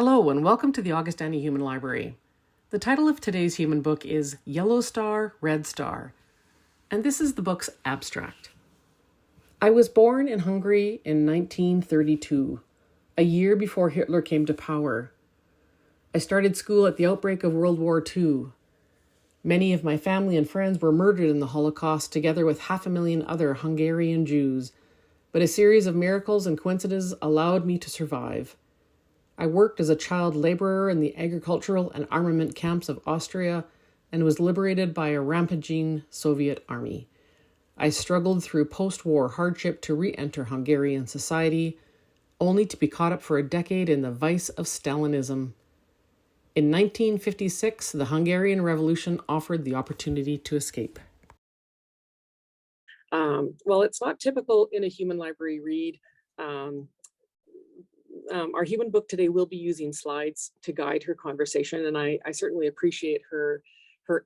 Hello and welcome to the Augustana Human Library. The title of today's human book is Yellow Star, Red Star, and this is the book's abstract. I was born in Hungary in 1932, a year before Hitler came to power. I started school at the outbreak of World War II. Many of my family and friends were murdered in the Holocaust together with 500,000 other Hungarian Jews, but a series of miracles and coincidences allowed me to survive. I worked as a child laborer in the agricultural and armament camps of Austria and was liberated by a rampaging Soviet army. I struggled through post-war hardship to re-enter Hungarian society, only to be caught up for a decade in the vice of Stalinism. In 1956, the Hungarian Revolution offered the opportunity to escape. Well, it's not typical in a human library read. Our human book today will be using slides to guide her conversation, and I certainly appreciate her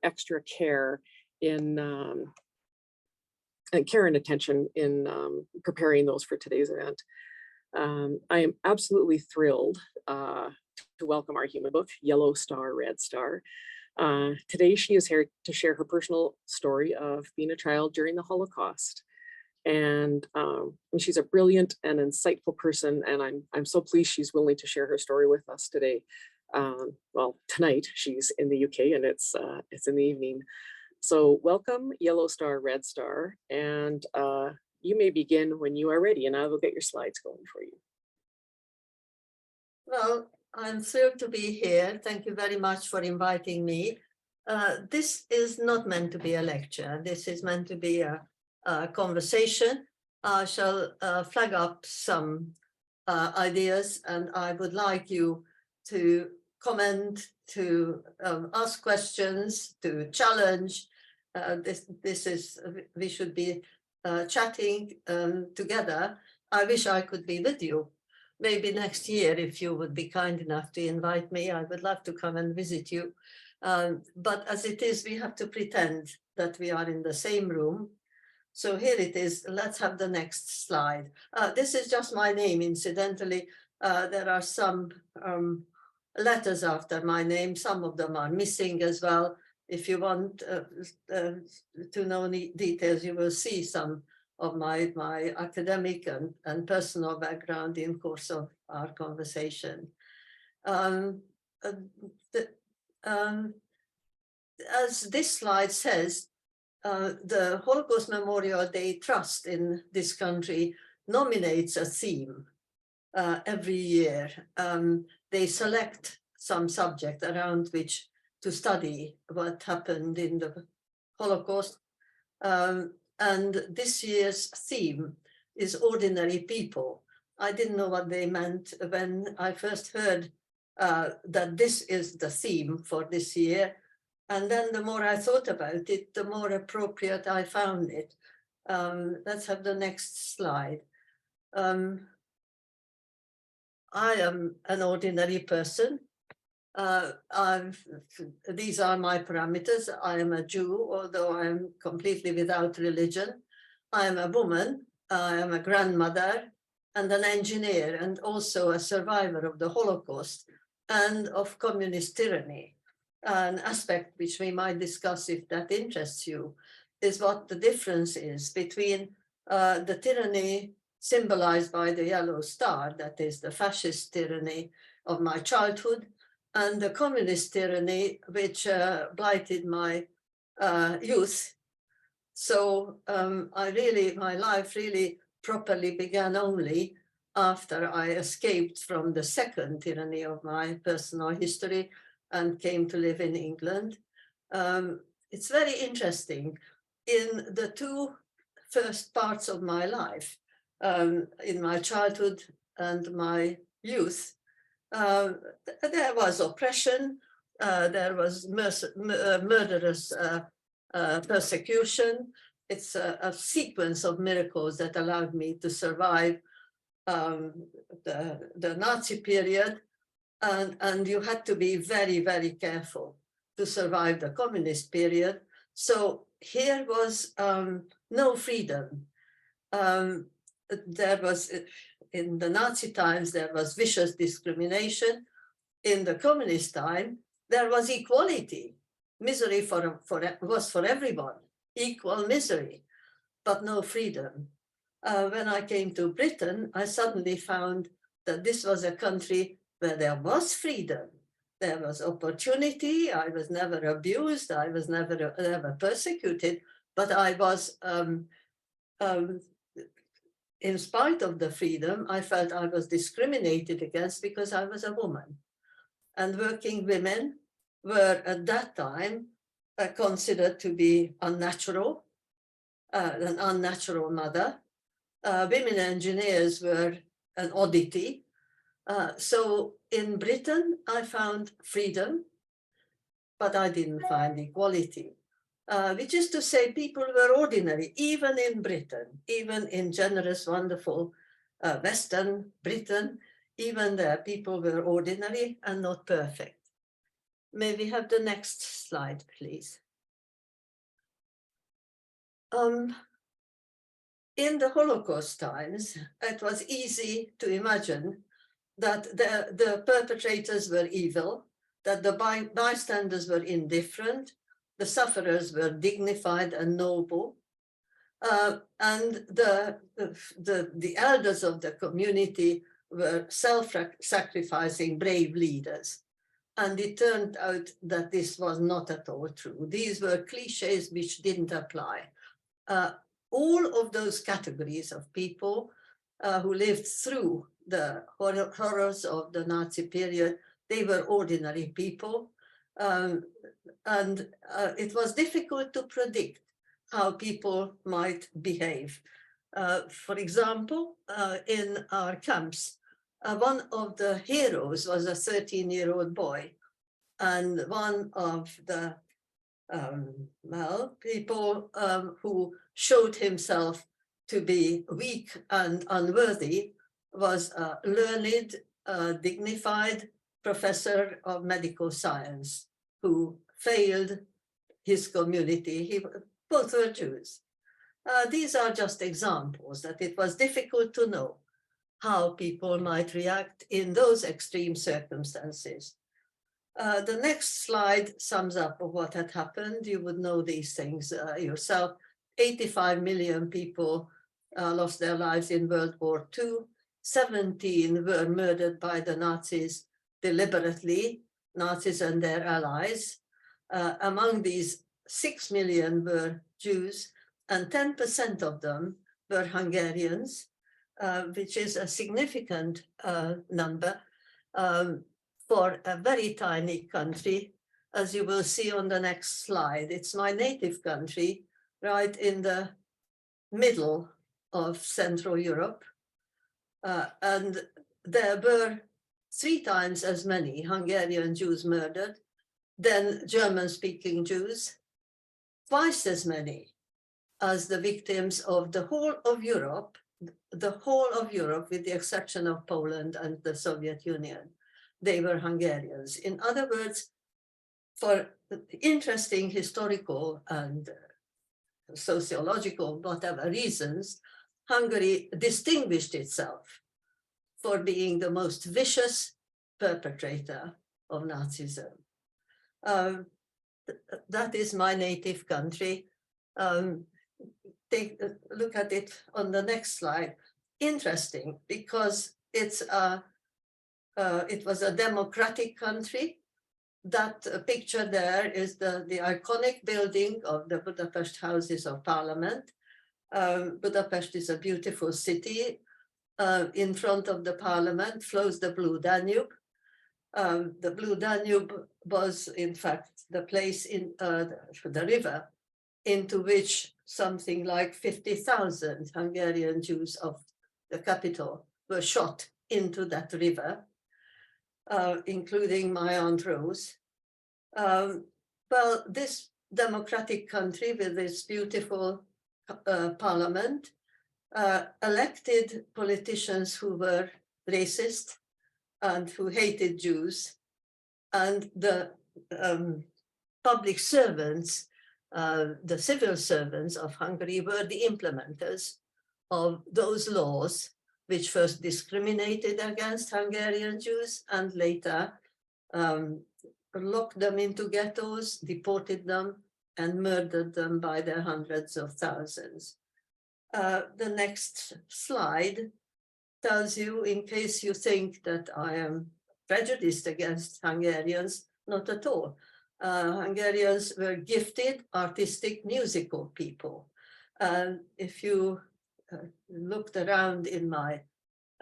extra care in and care and attention in preparing those for today's event. I am absolutely thrilled to welcome our human book, Yellow Star, Red Star. Today she is here to share her personal story of being a child during the Holocaust. And she's a brilliant and insightful person, and I'm so pleased she's willing to share her story with us today. Well, tonight she's in the UK and it's in the evening. So welcome, Yellow Star, Red Star, and you may begin when you are ready, and I will get your slides going for you. Well, I'm thrilled to be here. Thank you very much for inviting me. This is not meant to be a lecture. This is meant to be a conversation. I shall flag up some ideas, and I would like you to comment, to ask questions, to challenge. We should be chatting together. I wish I could be with you. Maybe next year, if you would be kind enough to invite me, I would love to come and visit you. But as it is, we have to pretend that we are in the same room. So here it is. Let's have the next slide. This is just my name, incidentally. There are some letters after my name. Some of them are missing as well. If you want to know details, you will see some of my academic and personal background in course of our conversation. As this slide says, the Holocaust Memorial Day Trust in this country nominates a theme every year. They select some subject around which to study what happened in the Holocaust. And this year's theme is ordinary people. I didn't know what they meant when I first heard that this is the theme for this year. And then the more I thought about it, the more appropriate I found it. Let's have the next slide. I am an ordinary person. These are my parameters. I am a Jew, although I am completely without religion. I am a woman. I am a grandmother and an engineer, and also a survivor of the Holocaust and of communist tyranny. An aspect which we might discuss, if that interests you, is what the difference is between the tyranny symbolized by the yellow star, that is the fascist tyranny of my childhood, and the communist tyranny which blighted my youth. So my life really properly began only after I escaped from the second tyranny of my personal history and came to live in England. It's very interesting. In the two first parts of my life, in my childhood and my youth, there was oppression, there was murderous persecution. It's a sequence of miracles that allowed me to survive the Nazi period. And you had to be very, very careful to survive the communist period. So here was no freedom. There was, in the Nazi times, there was vicious discrimination. in the communist time, there was equality. Misery was for everyone, equal misery, but no freedom. When I came to Britain, I suddenly found that this was a country where there was freedom. There was opportunity. I was never abused. I was never persecuted, but I was, in spite of the freedom, I felt I was discriminated against because I was a woman. And working women were at that time considered to be unnatural, an unnatural mother. Women engineers were an oddity. So in Britain, I found freedom, but I didn't find equality. Which is to say, people were ordinary, even in Britain, even in generous, wonderful Western Britain, even there, people were ordinary and not perfect. May we have the next slide, please? In the Holocaust times, it was easy to imagine that the perpetrators were evil, that the bystanders were indifferent, the sufferers were dignified and noble, and the elders of the community were self-sacrificing brave leaders. And it turned out that this was not at all true. These were cliches which didn't apply. All of those categories of people who lived through the horrors of the Nazi period, they were ordinary people. And it was difficult to predict how people might behave. For example, in our camps, one of the heroes was a 13-year-old boy, and one of the people who showed himself to be weak and unworthy was a learned, dignified professor of medical science who failed his community. Both were Jews. These are just examples that it was difficult to know how people might react in those extreme circumstances. The next slide sums up what had happened. You would know these things yourself. 85 million people lost their lives in World War II. 17 were murdered by the Nazis deliberately, Nazis and their allies. Among these, 6 million were Jews, and 10% of them were Hungarians, which is a significant number for a very tiny country, as you will see on the next slide. It's my native country, right in the middle of Central Europe. And there were 3 times as many Hungarian Jews murdered than German-speaking Jews, twice as many as the victims of the whole of Europe, with the exception of Poland and the Soviet Union. They were Hungarians. In other words, for interesting historical and sociological, whatever reasons, Hungary distinguished itself for being the most vicious perpetrator of Nazism. That is my native country. Take a look at it on the next slide. Interesting, because it was a democratic country. That picture there is the iconic building of the Budapest Houses of Parliament. Budapest is a beautiful city. In front of the parliament flows the Blue Danube. The Blue Danube was, in fact, the place in the river into which something like 50,000 Hungarian Jews of the capital were shot into that river, including my Aunt Rose. Well, this democratic country with this beautiful parliament elected politicians who were racist and who hated Jews, and the public servants, the civil servants of Hungary were the implementers of those laws which first discriminated against Hungarian Jews and later locked them into ghettos, deported them, and murdered them by their hundreds of thousands. The next slide tells you, in case you think that I am prejudiced against Hungarians, not at all. Hungarians were gifted, artistic, musical people. If you looked around in my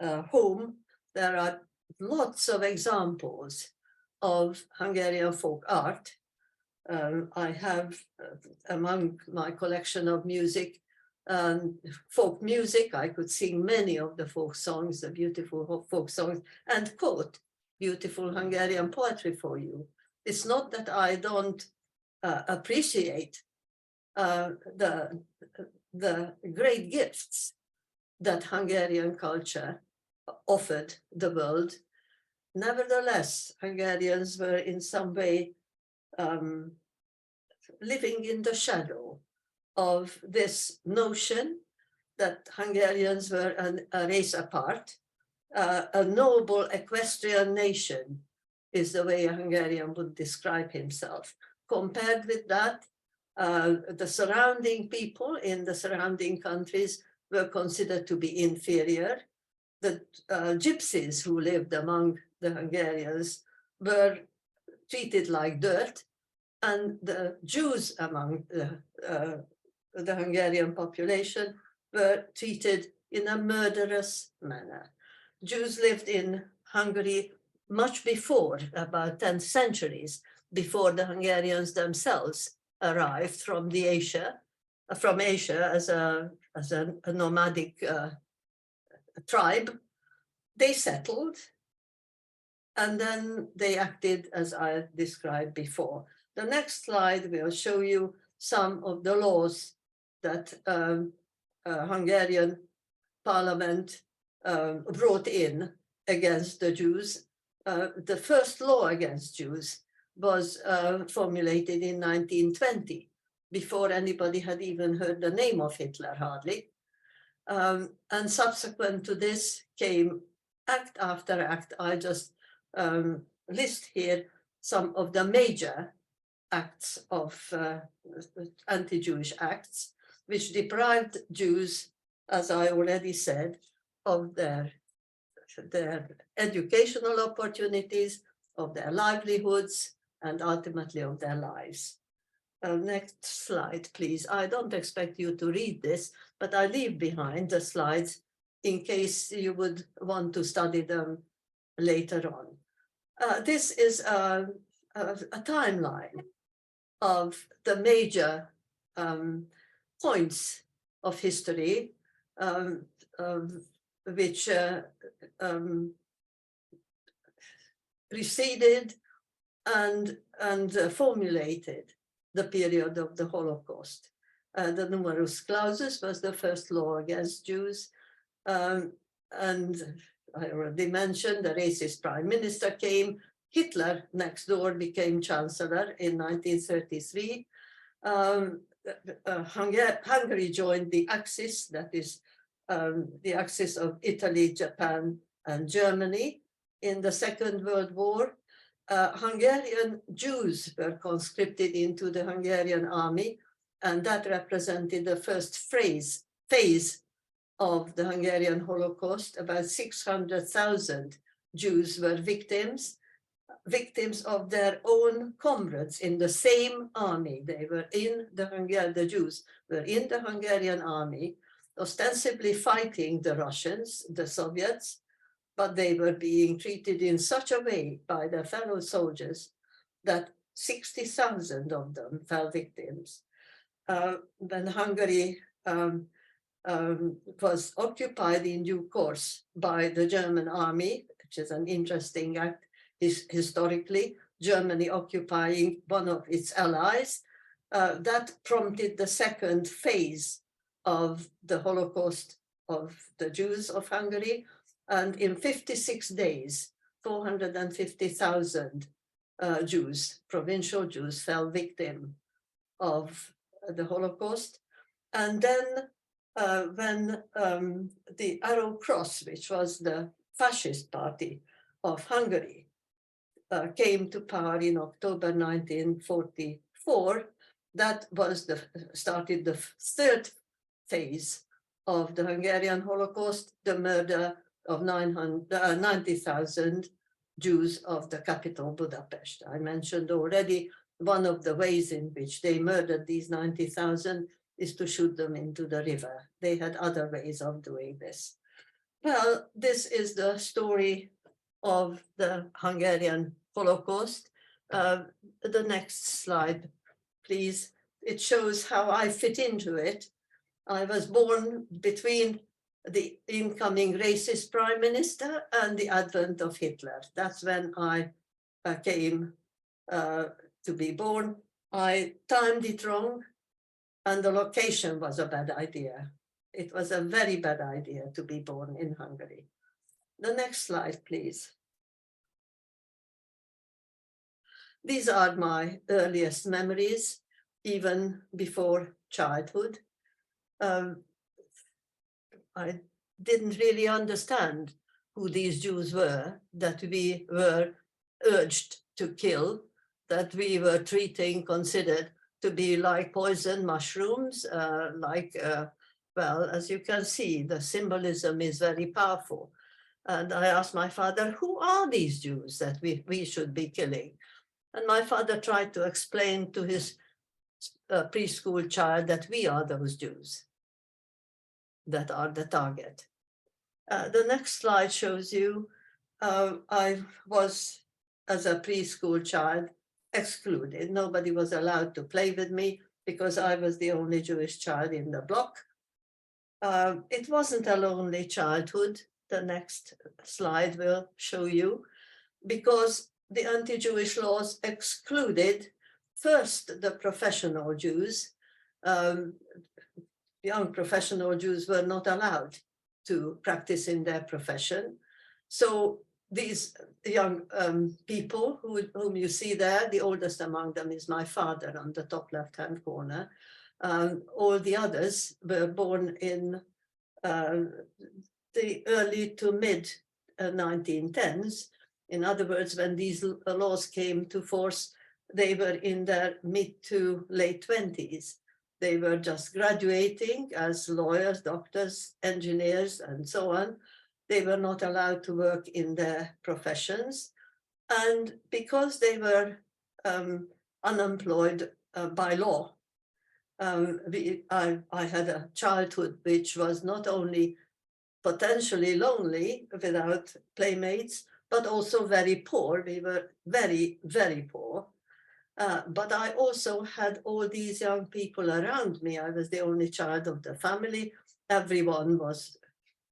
home, there are lots of examples of Hungarian folk art. I have among my collection of music, folk music. I could sing many of the folk songs, the beautiful folk songs, and quote beautiful Hungarian poetry for you. It's not that I don't appreciate the great gifts that Hungarian culture offered the world. Nevertheless, Hungarians were in some way living in the shadow of this notion that Hungarians were a race apart. A noble equestrian nation is the way a Hungarian would describe himself. Compared with that, the surrounding people in the surrounding countries were considered to be inferior. The gypsies who lived among the Hungarians were treated like dirt, and the Jews among the Hungarian population were treated in a murderous manner. Jews lived in Hungary much before, about 10 centuries before the Hungarians themselves arrived from Asia as a nomadic tribe. They settled, and then they acted as I described before. The next slide will show you some of the laws that Hungarian parliament brought in against the Jews. The first law against Jews was formulated in 1920, before anybody had even heard the name of Hitler, hardly. And subsequent to this came act after act. I just list here some of the major acts of anti-Jewish acts, which deprived Jews, as I already said, of their educational opportunities, of their livelihoods, and ultimately of their lives. Next slide, please. I don't expect you to read this, but I leave behind the slides in case you would want to study them later on. This is a timeline of the major points of history which preceded and formulated the period of the Holocaust. The numerus clausus was the first law against Jews, and I already mentioned the racist prime minister came. Hitler next door became chancellor in 1933. Hungary joined the Axis, that is the Axis of Italy, Japan, and Germany in the Second World War. Hungarian Jews were conscripted into the Hungarian army, and that represented the first phase of the Hungarian Holocaust. About 600,000 Jews were victims of their own comrades in the same army. They were in the Jews were in the Hungarian army, ostensibly fighting the Russians, the Soviets, but they were being treated in such a way by their fellow soldiers that 60,000 of them fell victims. When Hungary was occupied in due course by the German army, which is an interesting act historically, Germany occupying one of its allies, that prompted the second phase of the Holocaust of the Jews of Hungary. And in 56 days, 450,000 Jews, provincial Jews, fell victim of the Holocaust. And then when the Arrow Cross, which was the fascist party of Hungary, came to power in October 1944, that was started the third phase of the Hungarian Holocaust, the murder of 90,000 Jews of the capital Budapest. I mentioned already one of the ways in which they murdered these 90,000 is to shoot them into the river. They had other ways of doing this. Well, this is the story of the Hungarian Holocaust. The next slide, please. It shows how I fit into it. I was born between the incoming racist prime minister and the advent of Hitler. That's when I came to be born. I timed it wrong, and the location was a bad idea. It was a very bad idea to be born in Hungary. The next slide, please. These are my earliest memories, even before childhood. I didn't really understand who these Jews were, that we were urged to kill, that we were considered to be like poison mushrooms, well, as you can see, the symbolism is very powerful. And I asked my father, who are these Jews that we should be killing? And my father tried to explain to his preschool child that we are those Jews that are the target. The next slide shows you I was, as a preschool child, excluded. Nobody was allowed to play with me because I was the only Jewish child in the block. It wasn't a lonely childhood. The next slide will show you, because the anti-Jewish laws excluded first the professional Jews. Young professional Jews were not allowed to practice in their profession. So these young people whom you see there, the oldest among them is my father on the top left-hand corner. All the others were born in the early to mid 1910s. In other words, when these laws came to force, they were in their mid to late 20s. They were just graduating as lawyers, doctors, engineers, and so on. They were not allowed to work in their professions. And because they were unemployed by law, I had a childhood which was not only potentially lonely without playmates, but also very poor. We were very, very poor. But I also had all these young people around me. I was the only child of the family. Everyone was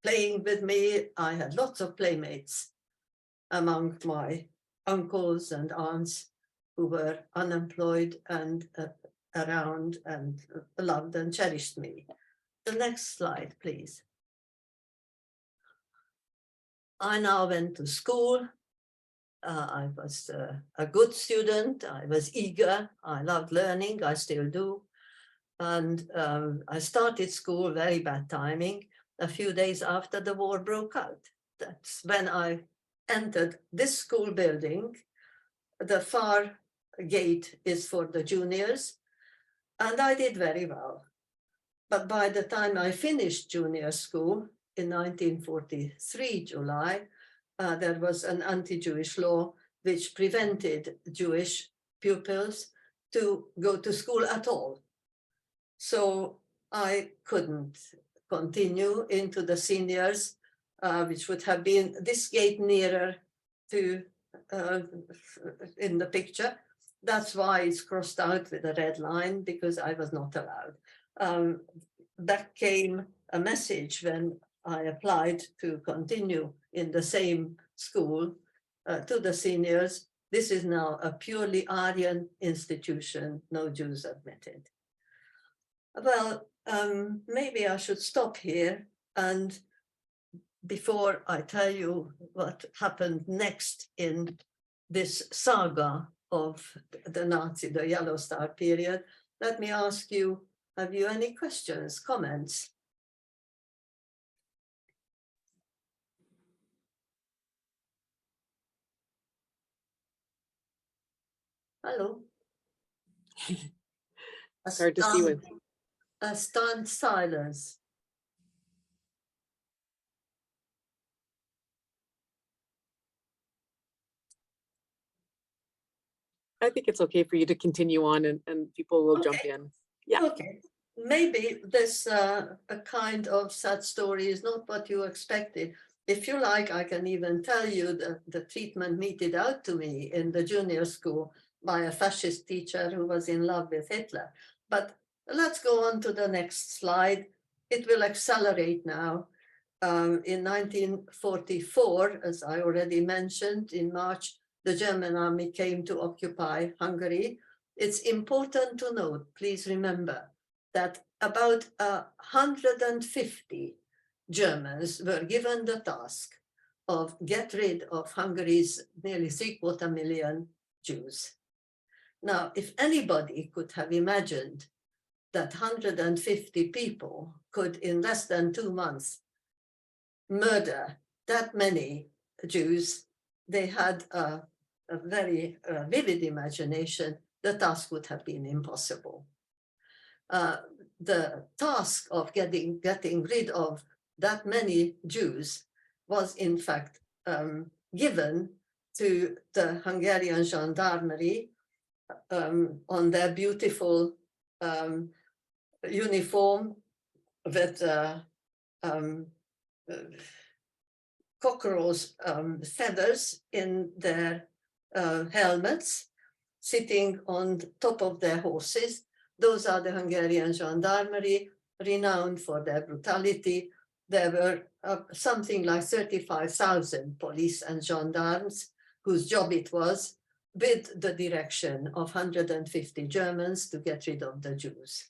playing with me. I had lots of playmates among my uncles and aunts who were unemployed and around and loved and cherished me. The next slide, please. I now went to school. I was a good student. I was eager. I loved learning. I still do. And I started school, very bad timing, a few days after the war broke out. That's when I entered this school building. The far gate is for the juniors, and I did very well. But by the time I finished junior school in 1943, July, there was an anti-Jewish law which prevented Jewish pupils to go to school at all. So I couldn't continue into the seniors, which would have been this gate nearer to in the picture. That's why it's crossed out with a red line, because I was not allowed. That came a message when I applied to continue in the same school to the seniors. This is now a purely Aryan institution, no Jews admitted. Well, maybe I should stop here, and before I tell you what happened next in this saga of the Yellow Star period, let me ask you, have you any questions, comments? Hello. It's hard to see with. A stunned silence. I think it's okay for you to continue on and people will jump in. Yeah. Okay. Maybe this a kind of sad story is not what you expected. If you like, I can even tell you the treatment meted out to me in the junior school by a fascist teacher who was in love with Hitler. But let's go on to the next slide. It will accelerate now. In 1944, as I already mentioned, in March, the German army came to occupy Hungary. It's important to note, please remember, that about 150 Germans were given the task of get rid of Hungary's nearly 750,000 Jews. Now, if anybody could have imagined that 150 people could, in less than 2 months, murder that many Jews, they had a very vivid imagination. The task would have been impossible. The task of getting rid of that many Jews was in fact given to the Hungarian gendarmerie on their beautiful uniform with cockerel's feathers in their helmets, sitting on top of their horses. Those are the Hungarian gendarmerie, renowned for their brutality. There were something like 35,000 police and gendarmes whose job it was, with the direction of 150 Germans, to get rid of the Jews.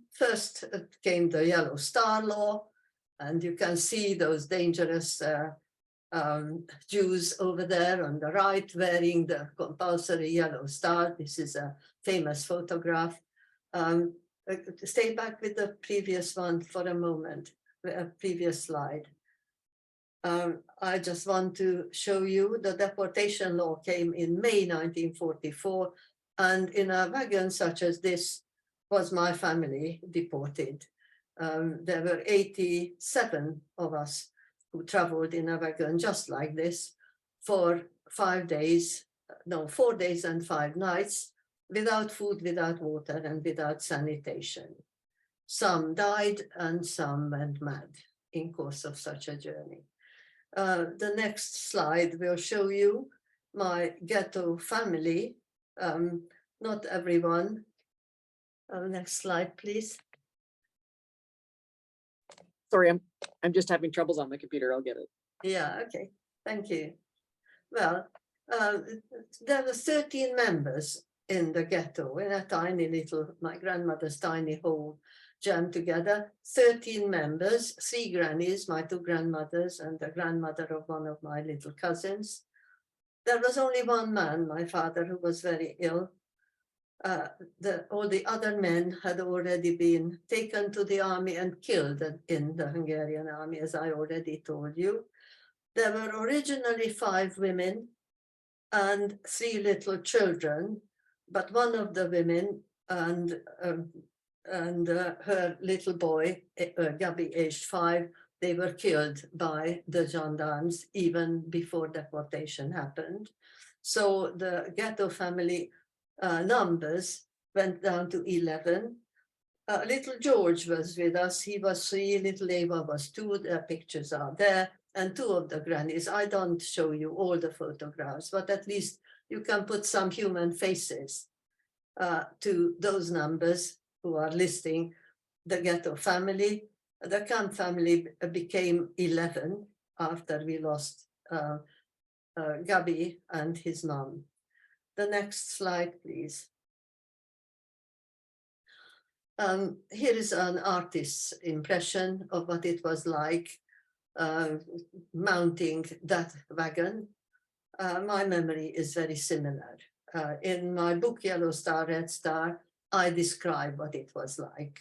First came the Yellow Star Law, and you can see those dangerous Jews over there on the right wearing the compulsory yellow star. This is a famous photograph. Stay back with the previous one for a moment, previous slide. I just want to show you the deportation law came in May 1944, and in a wagon such as this was my family deported. There were 87 of us who traveled in a wagon just like this for 4 days and 5 nights, without food, without water, and without sanitation. Some died and some went mad in course of such a journey. The next slide will show you my ghetto family. Not everyone. Next slide, please. Sorry, I'm just having troubles on the computer. I'll get it. Yeah, okay, thank you. Well, there were 13 members in the ghetto, in a tiny little, my grandmother's tiny home, jammed together. 13 members, 3 grannies, my 2 grandmothers, and the grandmother of one of my little cousins. There was only one man, my father, who was very ill. All the other men had already been taken to the army and killed in the Hungarian army, as I already told you. There were originally 5 women and 3 little children, but one of the women and her little boy, Gabi, aged 5, they were killed by the gendarmes even before deportation happened. So the ghetto family numbers went down to 11. Little George was with us. He was 3, little Eva was 2. The pictures are there. And 2 of the grannies. I don't show you all the photographs, but at least you can put some human faces to those numbers who are listing the ghetto family. The camp family became 11 after we lost Gabi and his mom. The next slide, please. Here is an artist's impression of what it was like mounting that wagon. My memory is very similar. In my book, Yellow Star, Red Star, I describe what it was like.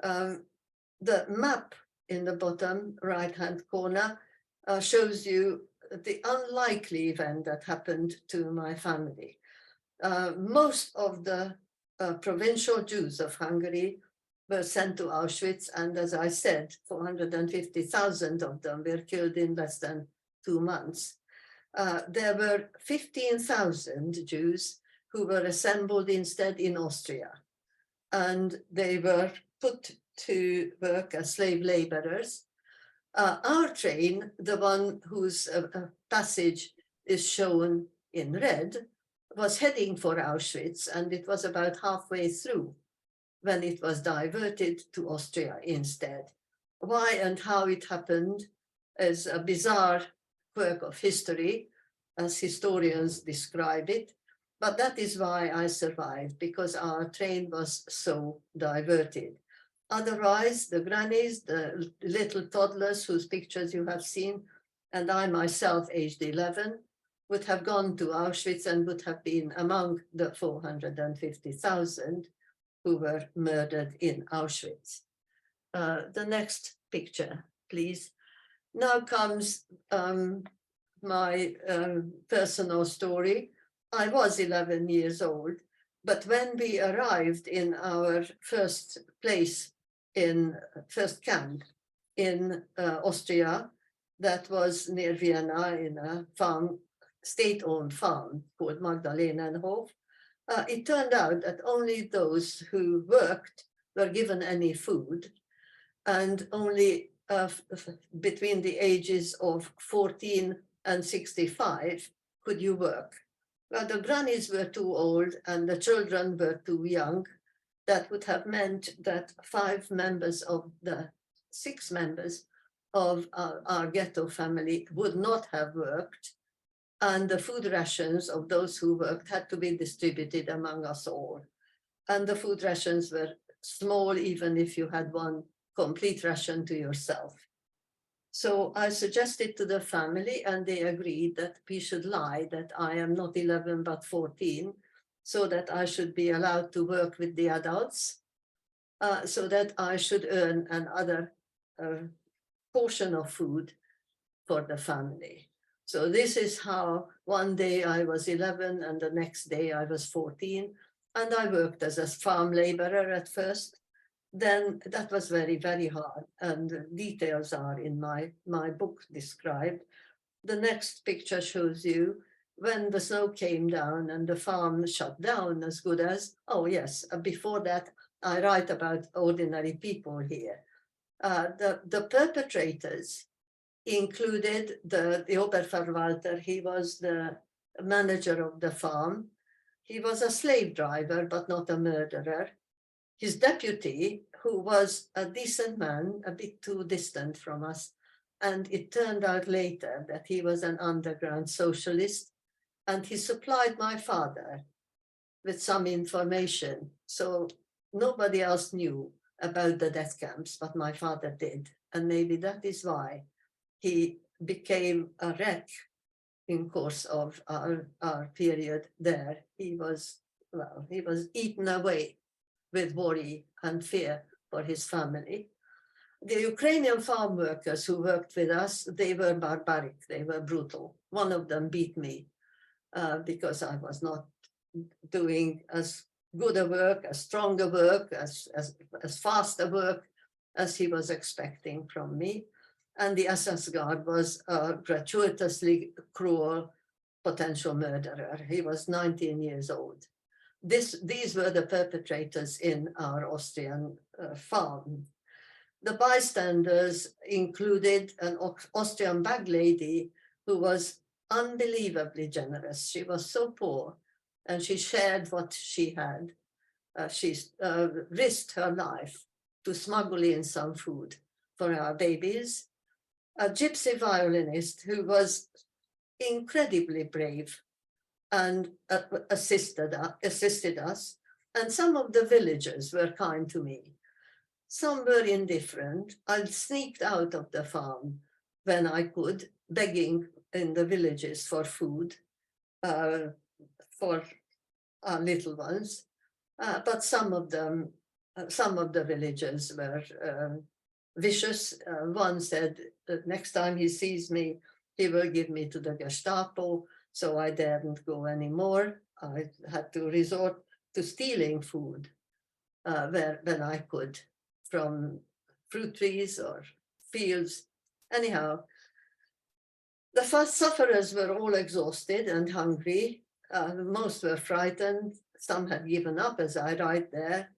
The map in the bottom right-hand corner shows you the unlikely event that happened to my family. Most of the provincial Jews of Hungary were sent to Auschwitz, and as I said, 450,000 of them were killed in less than 2 months. There were 15,000 Jews who were assembled instead in Austria, and they were put to work as slave laborers. Our train, the one whose passage is shown in red, was heading for Auschwitz, and it was about halfway through when it was diverted to Austria instead. Why and how it happened is a bizarre quirk of history, as historians describe it, but that is why I survived, because our train was so diverted. Otherwise, the grannies, the little toddlers whose pictures you have seen, and I myself, aged 11, would have gone to Auschwitz and would have been among the 450,000 who were murdered in Auschwitz. The next picture, please. Now comes my personal story. I was 11 years old, but when we arrived in our first place, first camp in Austria, that was near Vienna in a farm, state-owned farm called Magdalenenhof, it turned out that only those who worked were given any food, and only between the ages of 14 and 65 could you work. Well, the grannies were too old and the children were too young. That would have meant that 6 members of our ghetto family would not have worked, and the food rations of those who worked had to be distributed among us all. And the food rations were small, even if you had one complete ration to yourself. So I suggested to the family, and they agreed that we should lie, that I am not 11 but 14, so that I should be allowed to work with the adults, so that I should earn another portion of food for the family. So this is how one day I was 11 and the next day I was 14, and I worked as a farm laborer at first. Then that was very, very hard, and details are in my book described. The next picture shows you when the snow came down and the farm shut down as good as, oh yes, before that I write about ordinary people here. The perpetrators included the Oberverwalter. He was the manager of the farm. He was a slave driver, but not a murderer. His deputy, who was a decent man, a bit too distant from us, and it turned out later that he was an underground socialist, and he supplied my father with some information. So nobody else knew about the death camps, but my father did. And maybe that is why he became a wreck in course of our period there. He was eaten away with worry and fear for his family. The Ukrainian farm workers who worked with us, they were barbaric, they were brutal. One of them beat me because I was not doing as good a work, as strong a work, as fast a work as he was expecting from me. And the SS guard was a gratuitously cruel potential murderer. He was 19 years old. These were the perpetrators in our Austrian farm. The bystanders included an Austrian bag lady who was unbelievably generous. She was so poor, and she shared what she had. She risked her life to smuggle in some food for our babies. A gypsy violinist who was incredibly brave and assisted us, and some of the villagers were kind to me. Some were indifferent. I sneaked out of the farm when I could, begging in the villages for food for our little ones. But some of the villagers were vicious. One said, next time he sees me, he will give me to the Gestapo, so I daren't go anymore. I had to resort to stealing food when I could, from fruit trees or fields. Anyhow, the first sufferers were all exhausted and hungry. Most were frightened. Some had given up, as I write there.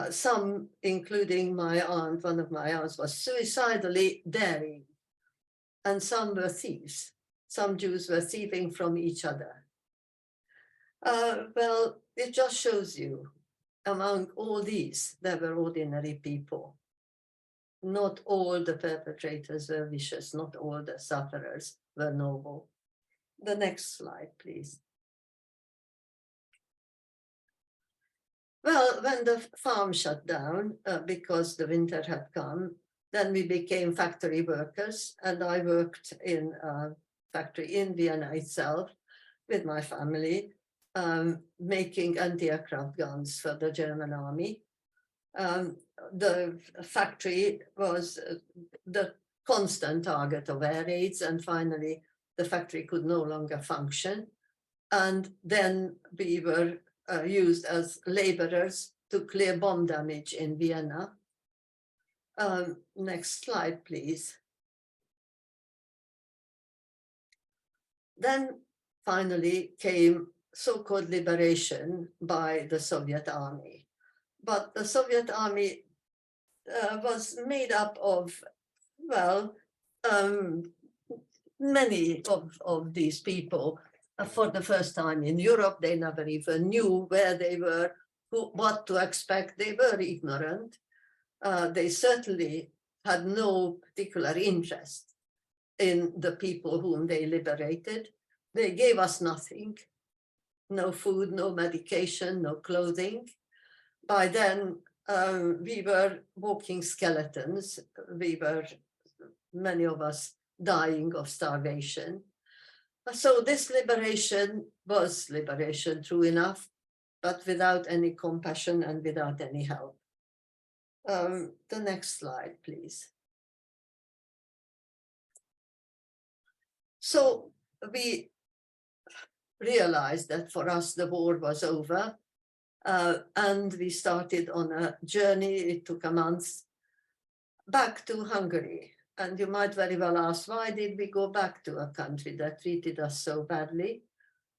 Some, including my aunt, one of my aunts, was suicidally daring. And some were thieves. Some Jews were thieving from each other. Well, it just shows you, among all these, there were ordinary people. Not all the perpetrators were vicious, not all the sufferers were noble. The next slide, please. Well, when the farm shut down because the winter had come, then we became factory workers, and I worked in a factory in Vienna itself with my family, making anti-aircraft guns for the German army. The factory was the constant target of air raids, and finally the factory could no longer function. And then we were used as laborers to clear bomb damage in Vienna. Next slide, please. Then finally came so-called liberation by the Soviet army. But the Soviet army was made up of, well, many of these people. For the first time in Europe, they never even knew where they were, what to expect. They were ignorant. They certainly had no particular interest in the people whom they liberated. They gave us nothing, no food, no medication, no clothing. By then, we were walking skeletons. We were, many of us, dying of starvation. So this liberation was liberation, true enough, but without any compassion and without any help. The next slide, please. So we realized that for us the war was over, and we started on a journey. It took a month back to Hungary. And you might very well ask, why did we go back to a country that treated us so badly,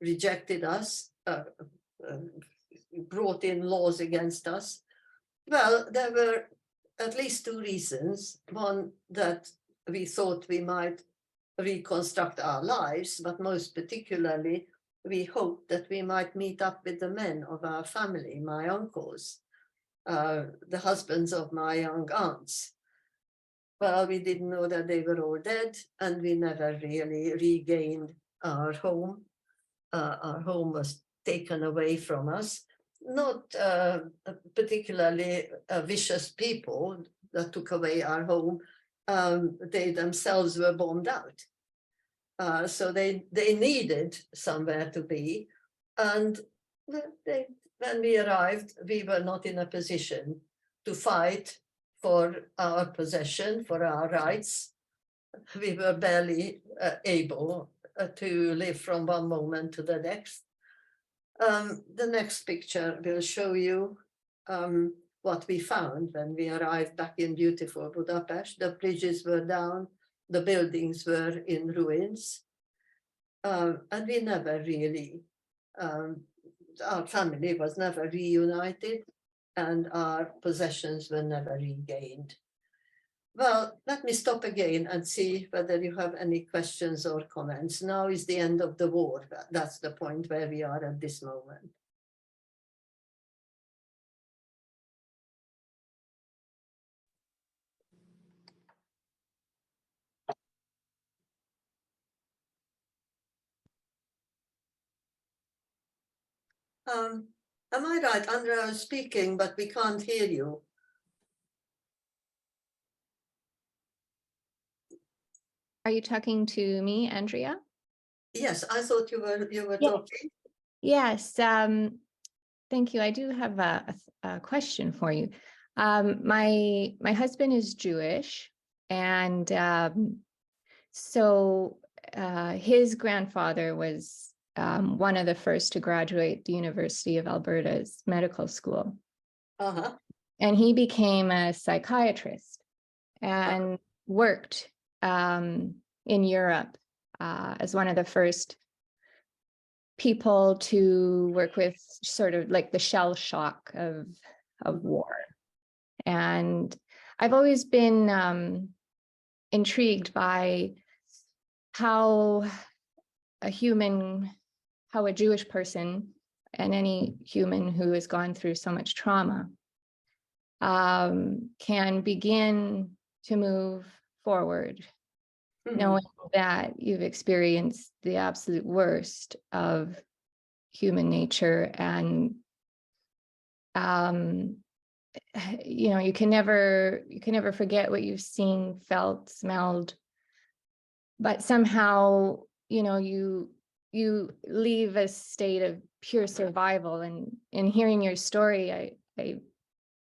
rejected us, brought in laws against us? Well, there were at least two reasons. One, that we thought we might reconstruct our lives, but most particularly, we hoped that we might meet up with the men of our family, my uncles, the husbands of my young aunts. Well, we didn't know that they were all dead, and we never really regained our home. Our home was taken away from us. Not particularly vicious people that took away our home. They themselves were bombed out. So they needed somewhere to be. And when we arrived, we were not in a position to fight for our possession, for our rights. We were barely able to live from one moment to the next. The next picture will show you what we found when we arrived back in beautiful Budapest. The bridges were down, the buildings were in ruins, and we never really, our family was never reunited, and our possessions were never regained. Well, let me stop again and see whether you have any questions or comments. Now is the end of the war. That's the point where we are at this moment. Am I right? Andrea is speaking, but we can't hear you. Are you talking to me, Andrea? Yes, I thought you were Yeah. talking. Yes, thank you. I do have a question for you. My husband is Jewish, and so his grandfather was one of the first to graduate the University of Alberta's medical school. Uh-huh. And he became a psychiatrist and worked in Europe as one of the first people to work with sort of like the shell shock of war. And I've always been intrigued by how a Jewish person and any human who has gone through so much trauma can begin to move forward, knowing that you've experienced the absolute worst of human nature. And you can never forget what you've seen, felt, smelled, but somehow you leave a state of pure survival. And in hearing your story, I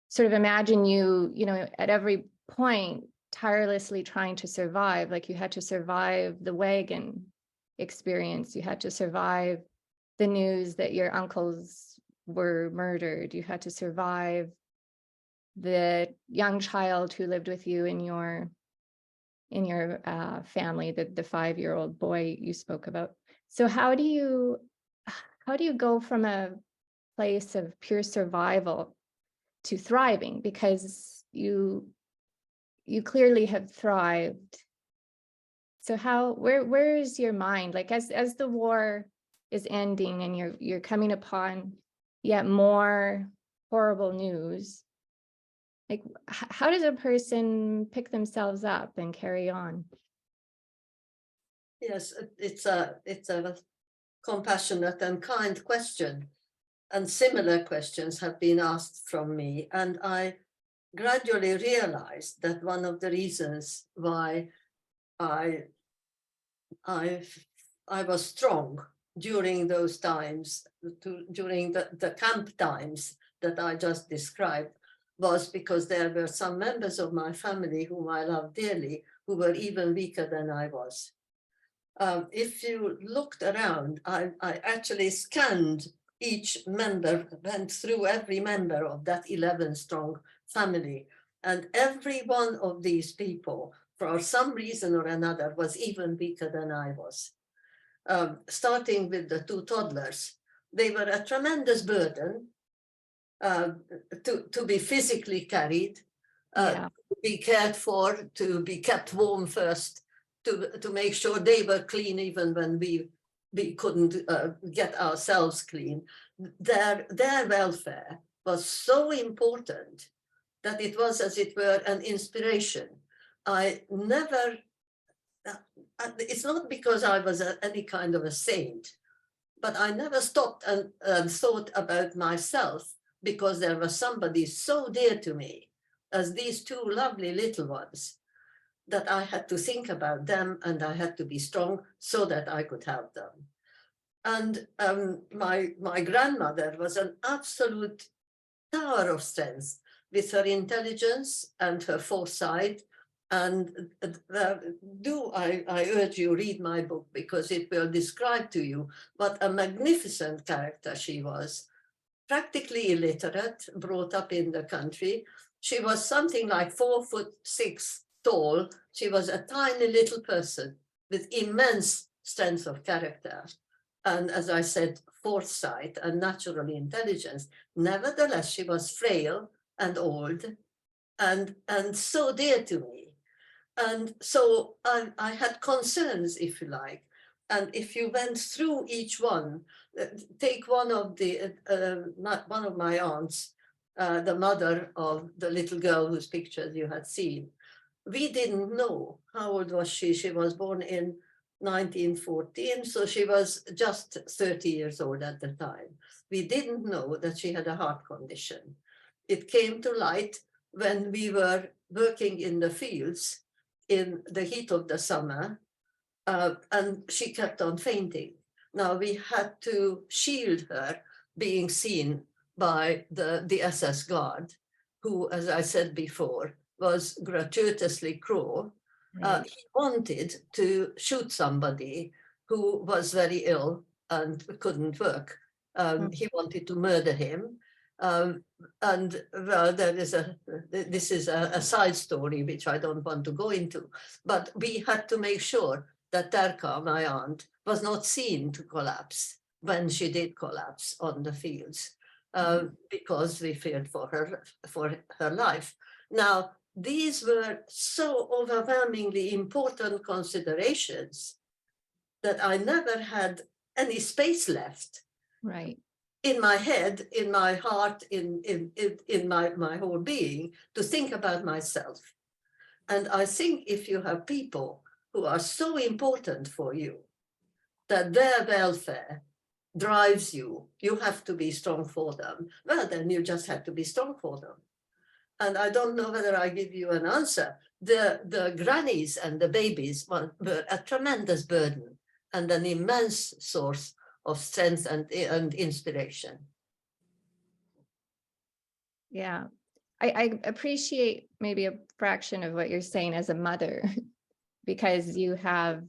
sort of imagine you at every point tirelessly trying to survive. Like you had to survive the wagon experience, you had to survive the news that your uncles were murdered, you had to survive the young child who lived with you in your family, the 5-year-old boy you spoke about. So how do you go from a place of pure survival to thriving? Because you clearly have thrived. So where is your mind? Like as the war is ending and you're coming upon yet more horrible news, like how does a person pick themselves up and carry on? Yes, it's a compassionate and kind question, and similar questions have been asked from me, and I gradually realized that one of the reasons why I was strong during those times, during the camp times that I just described, was because there were some members of my family whom I loved dearly who were even weaker than I was. If you looked around, I actually scanned each member, went through every member of that 11-strong family, and every one of these people, for some reason or another, was even weaker than I was. Starting with the 2 toddlers, they were a tremendous burden to be physically carried, to be cared for, to be kept warm first, to make sure they were clean even when we couldn't get ourselves clean. Their welfare was so important that it was, as it were, an inspiration. I never, it's not because I was any kind of a saint, but I never stopped and thought about myself, because there was somebody so dear to me as these 2 lovely little ones, that I had to think about them and I had to be strong so that I could help them. And my grandmother was an absolute tower of strength with her intelligence and her foresight. And I urge you, read my book, because it will describe to you what a magnificent character she was. Practically illiterate, brought up in the country. She was something like 4'6" tall. She was a tiny little person with immense strength of character. And as I said, foresight and natural intelligence. Nevertheless, she was frail and old and so dear to me. And so I had concerns, if you like. And if you went through each one, take one of my aunts, the mother of the little girl whose pictures you had seen. We didn't know. How old was she? She was born in 1914, so she was just 30 years old at the time. We didn't know that she had a heart condition. It came to light when we were working in the fields in the heat of the summer, and she kept on fainting. Now we had to shield her being seen by the SS guard, who, as I said before, was gratuitously cruel. Right. He wanted to shoot somebody who was very ill and couldn't work. He wanted to murder him. And well, this is a side story which I don't want to go into, but we had to make sure that Terka, my aunt, was not seen to collapse when she did collapse on the fields, because we feared for her life. Now, these were so overwhelmingly important considerations that I never had any space left. Right. In my head, in my heart, in my whole being, to think about myself. And I think if you have people who are so important for you, that their welfare drives you, you have to be strong for them. Well, then you just have to be strong for them. And I don't know whether I give you an answer. The grannies and the babies were a tremendous burden and an immense source of strength and inspiration. Yeah. I appreciate maybe a fraction of what you're saying as a mother, because you have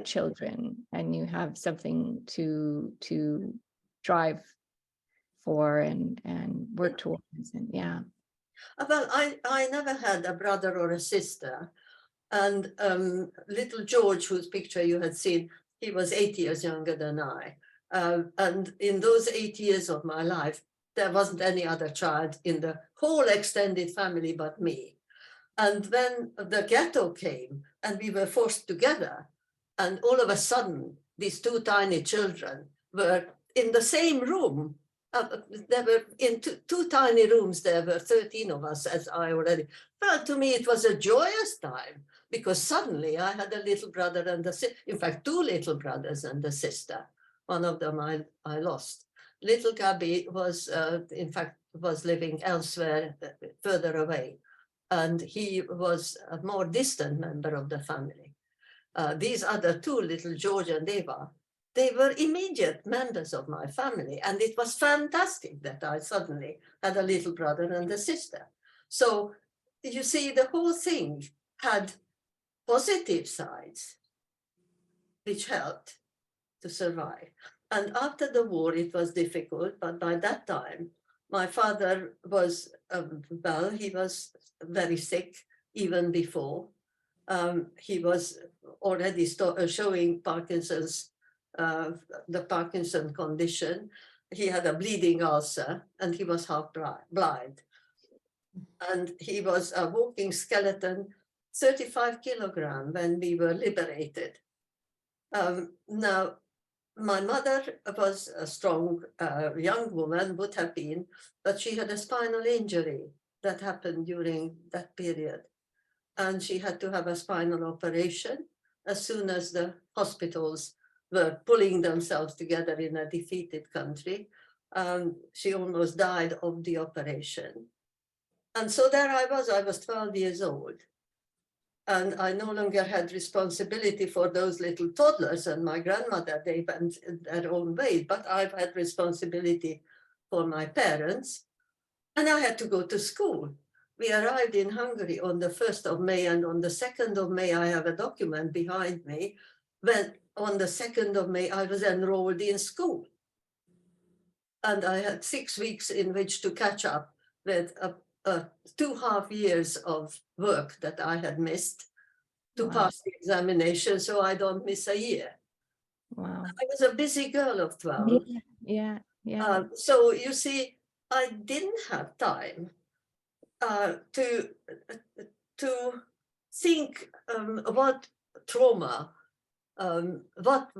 children and you have something to drive for and work towards. And yeah. Well, I never had a brother or a sister. And little George, whose picture you had seen, he was 8 years younger than I. And in those 8 years of my life, there wasn't any other child in the whole extended family but me. And when the ghetto came and we were forced together, and all of a sudden, these two tiny children were in the same room. There were in two tiny rooms, there were 13 of us, as I already. Well, to me, it was a joyous time because suddenly I had a little brother and in fact, two little brothers and a sister. One of them I lost. Little Gabby was, in fact, was living elsewhere, further away. And he was a more distant member of the family. These other two, little George and Eva, they were immediate members of my family. And it was fantastic that I suddenly had a little brother and a sister. So you see, the whole thing had positive sides, which helped to survive. And after the war, it was difficult. But by that time, my father was, well, he was very sick even before. He was already showing Parkinson's, the Parkinson condition. He had a bleeding ulcer and he was half blind. And he was a walking skeleton, 35 kilograms when we were liberated. Now, my mother was a strong young woman, would have been, but she had a spinal injury that happened during that period. And she had to have a spinal operation as soon as the hospitals were pulling themselves together in a defeated country. She almost died of the operation. And so there I was 12 years old. And I no longer had responsibility for those little toddlers and my grandmother, they went their own way, but I've had responsibility for my parents. And I had to go to school. We arrived in Hungary on the 1st of May, and on the 2nd of May, I have a document behind me. When on the 2nd of May, I was enrolled in school. And I had 6 weeks in which to catch up with 2.5 years of work that I had missed to pass the examination, so I don't miss a year. Wow. I was a busy girl of 12. Yeah. So you see, I didn't have time to think what trauma, what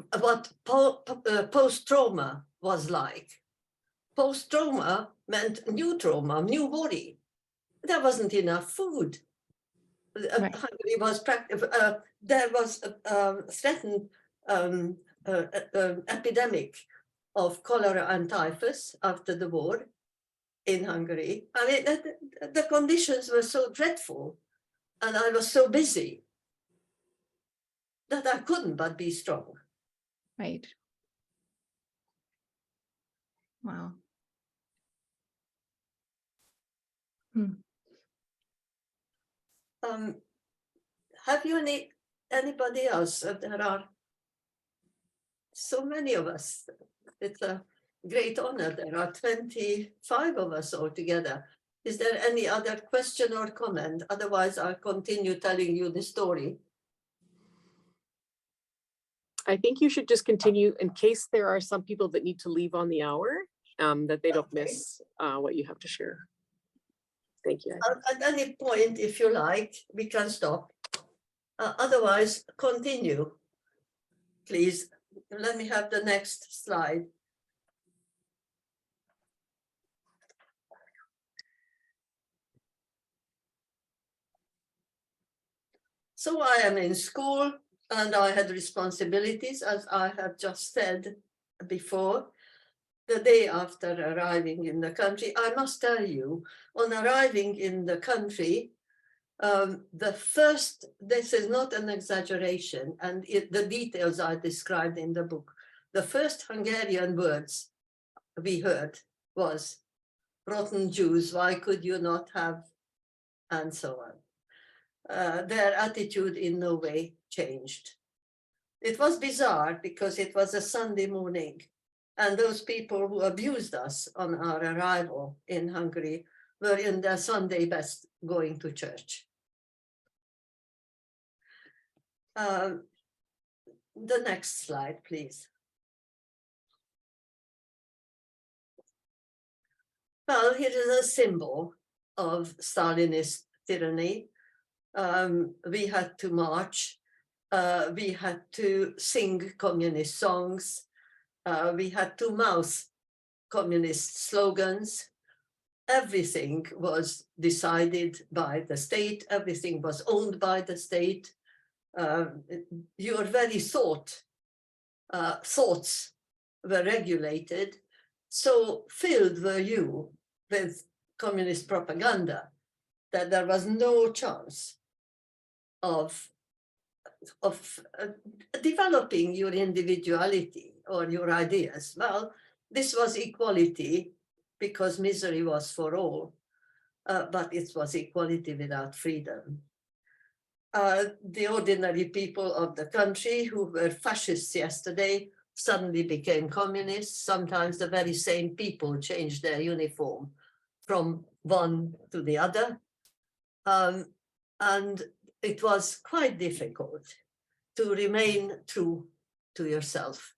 post-trauma was like. Post-trauma meant new trauma, new worry. There wasn't enough food. Right. Hungary was there was a threatened epidemic of cholera and typhus after the war in Hungary. I mean, the conditions were so dreadful, and I was so busy that I couldn't but be strong. Right. Wow. Have you anybody else? There are so many of us. It's a great honor. There are 25 of us altogether. Is there any other question or comment? Otherwise, I'll continue telling you the story. I think you should just continue in case there are some people that need to leave on the hour, that they don't miss what you have to share. Thank you. At any point, if you like, we can stop. Otherwise, continue. Please, let me have the next slide. So I am in school and I had responsibilities, as I have just said before. The day after arriving in the country, I must tell you, on arriving in the country, this is not an exaggeration, and the details are described in the book. The first Hungarian words we heard was, "Rotten Jews, why could you not have," and so on. Their attitude in no way changed. It was bizarre because it was a Sunday morning, and those people who abused us on our arrival in Hungary were in their Sunday best going to church. The next slide, please. Well, here is a symbol of Stalinist tyranny. We had to march. We had to sing communist songs. We had to mouth communist slogans. Everything was decided by the state. Everything was owned by the state. Your very thoughts were regulated. So filled were you with communist propaganda that there was no chance of developing your individuality or your ideas. Well, this was equality because misery was for all, but it was equality without freedom. The ordinary people of the country who were fascists yesterday suddenly became communists. Sometimes the very same people changed their uniform from one to the other. And it was quite difficult to remain true to yourself.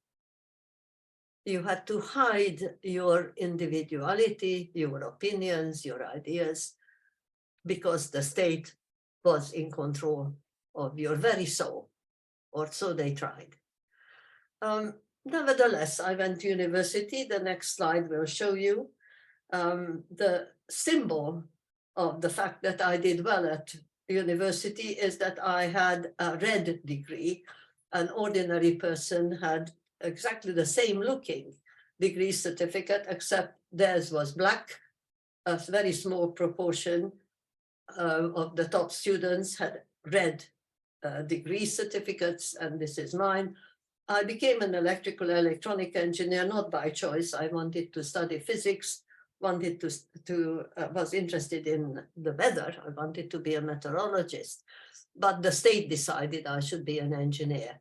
You had to hide your individuality, your opinions, your ideas, because the state was in control of your very soul, or so they tried. Nevertheless, I went to university. The next slide will show you the symbol of the fact that I did well at university is that I had a red degree. An ordinary person had exactly the same looking degree certificate, except theirs was black. A very small proportion of the top students had red degree certificates, and this is mine. I became an electrical electronic engineer, not by choice. I wanted to study physics, was interested in the weather. I wanted to be a meteorologist, but the state decided I should be an engineer.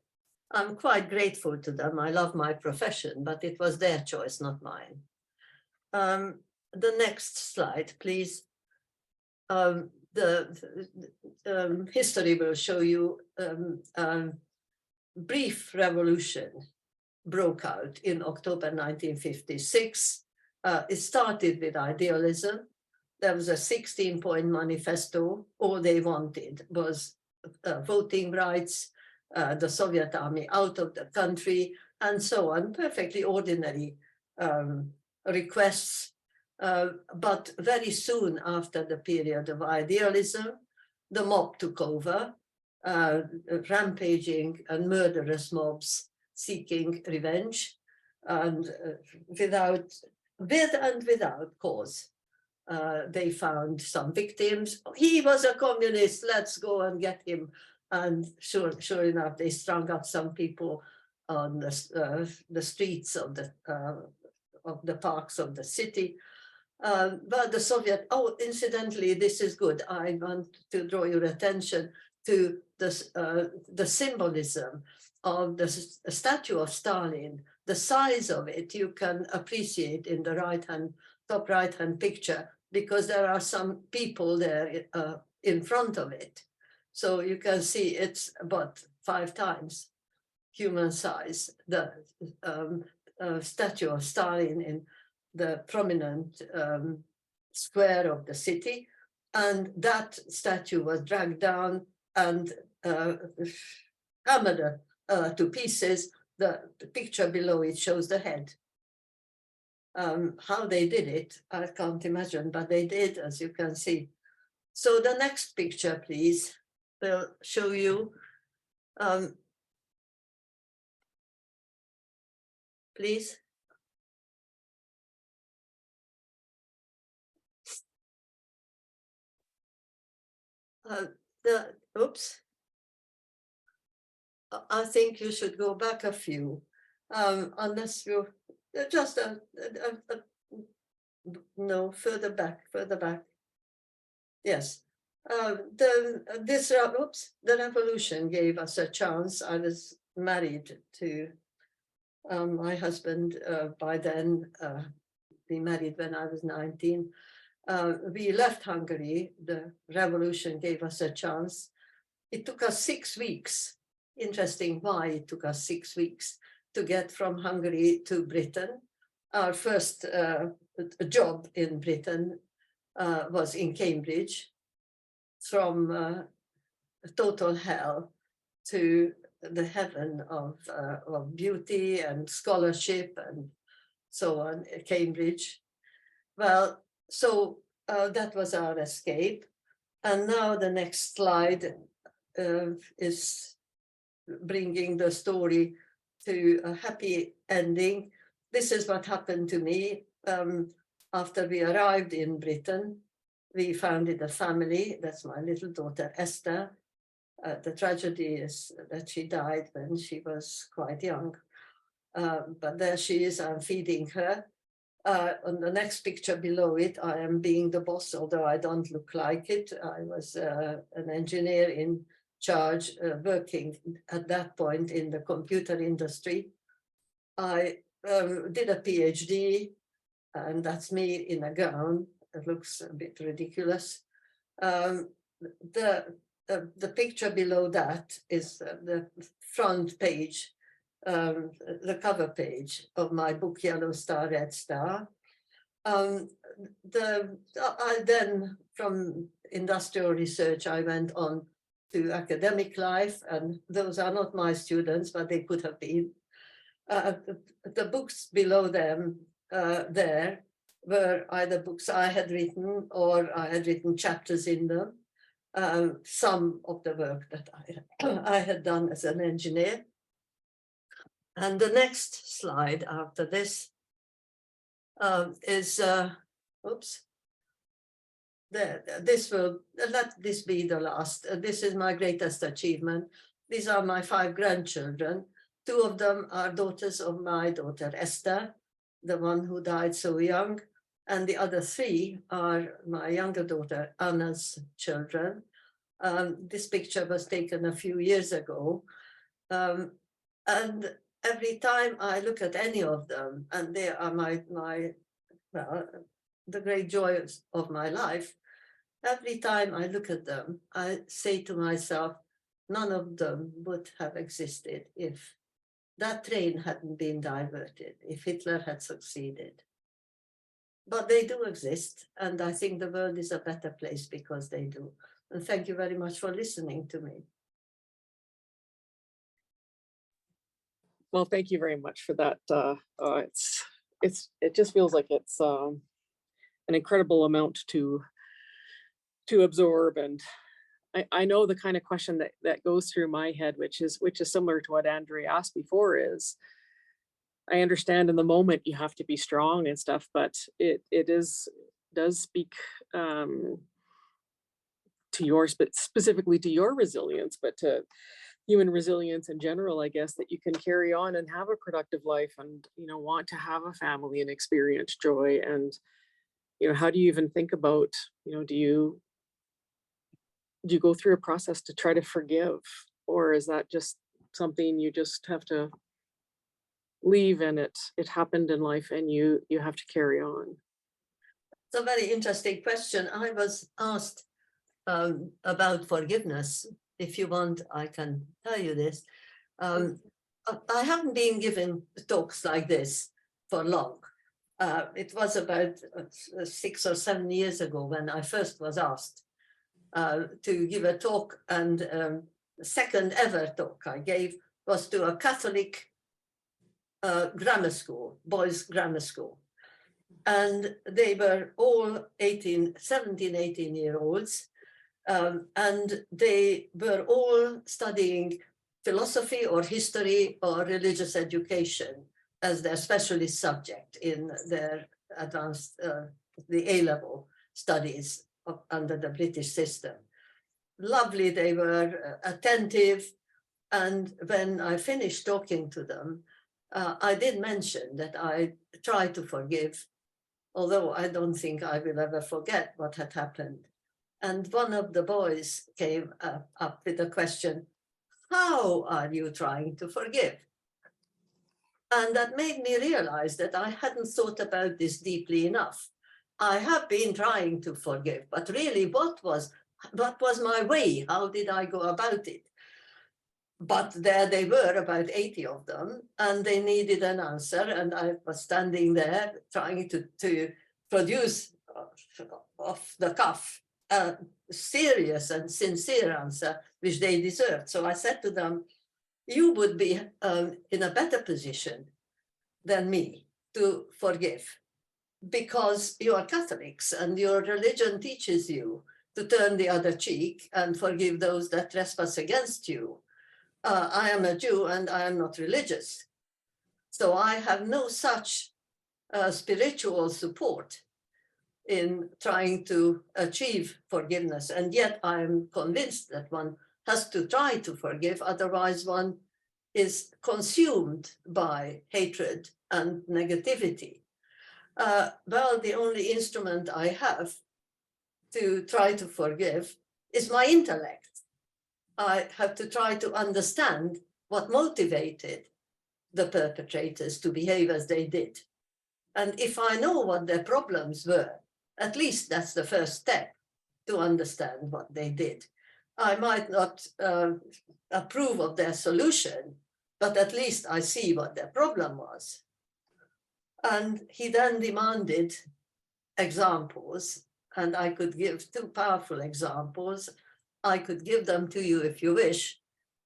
I'm quite grateful to them. I love my profession, but it was their choice, not mine. The next slide, please. The history will show you brief revolution broke out in October 1956. It started with idealism. There was a 16-point manifesto. All they wanted was voting rights, the Soviet army out of the country, and so on. Perfectly ordinary requests. But very soon after the period of idealism, the mob took over, rampaging and murderous mobs seeking revenge, and with and without cause. They found some victims. He was a communist, let's go and get him. And sure enough, they strung up some people on the streets of the parks of the city. But the Soviet, incidentally, this is good. I want to draw your attention to the symbolism of the statue of Stalin. The size of it you can appreciate in the top right-hand picture, because there are some people there in front of it. So you can see it's about 5 times human size, the statue of Stalin in the prominent square of the city. And that statue was dragged down and hammered to pieces. The picture below it shows the head. How they did it, I can't imagine, but they did, as you can see. So the next picture, please, will show you. Please. Oops. I think you should go back a few, unless you just no, further back. Yes. The revolution gave us a chance. I was married to my husband by then. We married when I was 19. We left Hungary. The revolution gave us a chance. It took us 6 weeks. Interesting why it took us 6 weeks to get from Hungary to Britain. Our first job in Britain was in Cambridge. From total hell to the heaven of beauty and scholarship and so on, Cambridge. Well, so that was our escape. And now the next slide is bringing the story to a happy ending. This is what happened to me after we arrived in Britain. We founded a family. That's my little daughter, Esther. The tragedy is that she died when she was quite young. But there she is, I'm feeding her. On the next picture below it, I am being the boss, although I don't look like it. I was an engineer in charge, working at that point in the computer industry. I did a PhD, and that's me in a gown. It looks a bit ridiculous. The picture below that is the front page, the cover page of my book, Yellow Star, Red Star. Then from industrial research, I went on to academic life, and those are not my students, but they could have been. The books below them there were either books I had written or I had written chapters in them. Some of the work that I had done as an engineer. And the next slide after this is, oops, let this be the last. This is my greatest achievement. These are my 5 grandchildren. 2 of them are daughters of my daughter, Esther, the one who died so young. And the other 3 are my younger daughter, Anna's children. This picture was taken a few years ago. And every time I look at any of them, and they are the great joys of my life, every time I look at them, I say to myself, none of them would have existed if that train hadn't been diverted, if Hitler had succeeded. But they do exist, and I think the world is a better place because they do. And thank you very much for listening to me. Well, thank you very much for that. It just feels like it's an incredible amount to absorb, and I know the kind of question that goes through my head, which is similar to what Andrea asked before, is I understand in the moment you have to be strong and stuff, but it does speak to your specifically to your resilience, but to human resilience in general, I guess, that you can carry on and have a productive life and, want to have a family and experience joy. And, how do you even think about, do do you go through a process to try to forgive, or is that just something you just have to leave, and it happened in life and you have to carry on? It's a very interesting question. I was asked about forgiveness. If you want, I can tell you this. I haven't been giving talks like this for long. It was about 6 or 7 years ago when I first was asked to give a talk, and the second ever talk I gave was to a Catholic grammar school, boys' grammar school. And they were all 17, 18-year-olds, and they were all studying philosophy or history or religious education as their specialist subject in their advanced, the A-level studies under the British system. Lovely, they were attentive. And when I finished talking to them, I did mention that I try to forgive, although I don't think I will ever forget what had happened. And one of the boys came up with a question, how are you trying to forgive? And that made me realize that I hadn't thought about this deeply enough. I have been trying to forgive, but really what was my way? How did I go about it? But there they were, about 80 of them, and they needed an answer. And I was standing there trying to produce off the cuff a serious and sincere answer, which they deserved. So I said to them, you would be in a better position than me to forgive, because you are Catholics and your religion teaches you to turn the other cheek and forgive those that trespass against you. I am a Jew and I am not religious. So I have no such spiritual support in trying to achieve forgiveness. And yet I am convinced that one has to try to forgive, otherwise one is consumed by hatred and negativity. Well, the only instrument I have to try to forgive is my intellect. I have to try to understand what motivated the perpetrators to behave as they did. And if I know what their problems were, at least that's the first step to understand what they did. I might not approve of their solution, but at least I see what their problem was. And he then demanded examples, and I could give 2 powerful examples. I could give them to you if you wish,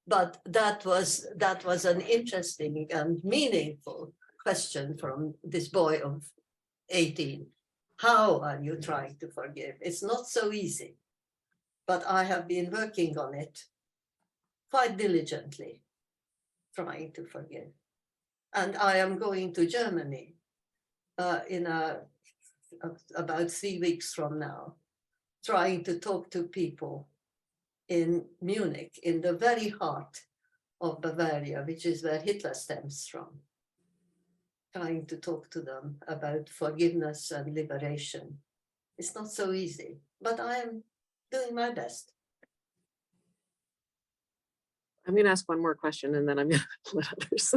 but that was an interesting and meaningful question from this boy of 18. How are you trying to forgive? It's not so easy, but I have been working on it quite diligently, trying to forgive. And I am going to Germany in about 3 weeks from now, trying to talk to people in Munich, in the very heart of Bavaria, which is where Hitler stems from, trying to talk to them about forgiveness and liberation. It's not so easy, but I am doing my best. I'm going to ask one more question and then I'm going to let others.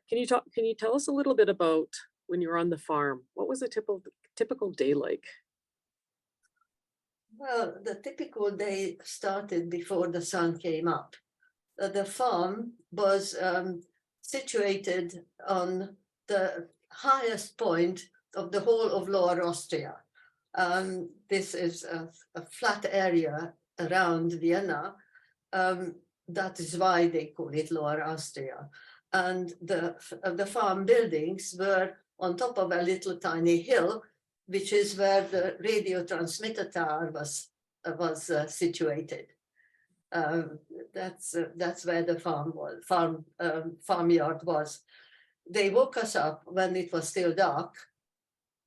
Can you tell us a little bit about when you were on the farm? What was a typical day like? Well, the typical day started before the sun came up. The farm was situated on the highest point of the whole of Lower Austria. This is a flat area around Vienna. That is why they call it Lower Austria. And the farm buildings were on top of a little tiny hill, which is where the radio transmitter tower was situated. That's where the farmyard was. They woke us up when it was still dark,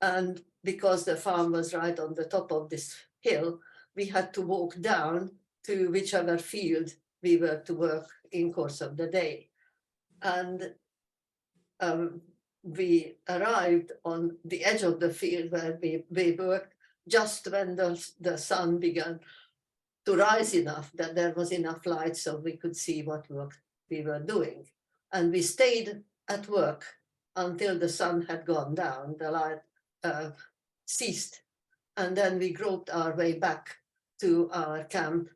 and because the farm was right on the top of this hill, we had to walk down to whichever field we were to work in course of the day. And we arrived on the edge of the field where we worked just when the sun began to rise enough that there was enough light so we could see what work we were doing. And we stayed at work until the sun had gone down, the light ceased. And then we groped our way back to our camp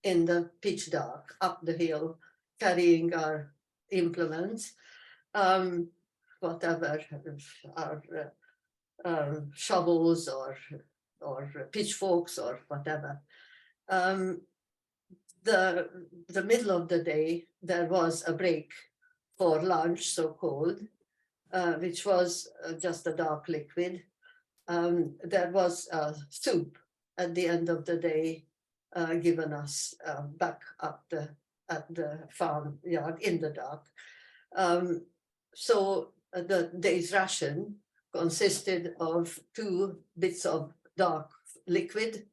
in the pitch dark, up the hill, carrying our implements, whatever, our shovels or pitchforks or whatever. The middle of the day, there was a break for lunch, so-called, which was just a dark liquid. There was soup at the end of the day given us back up at the farm yard in the dark. So the day's ration consisted of 2 bits of dark liquid,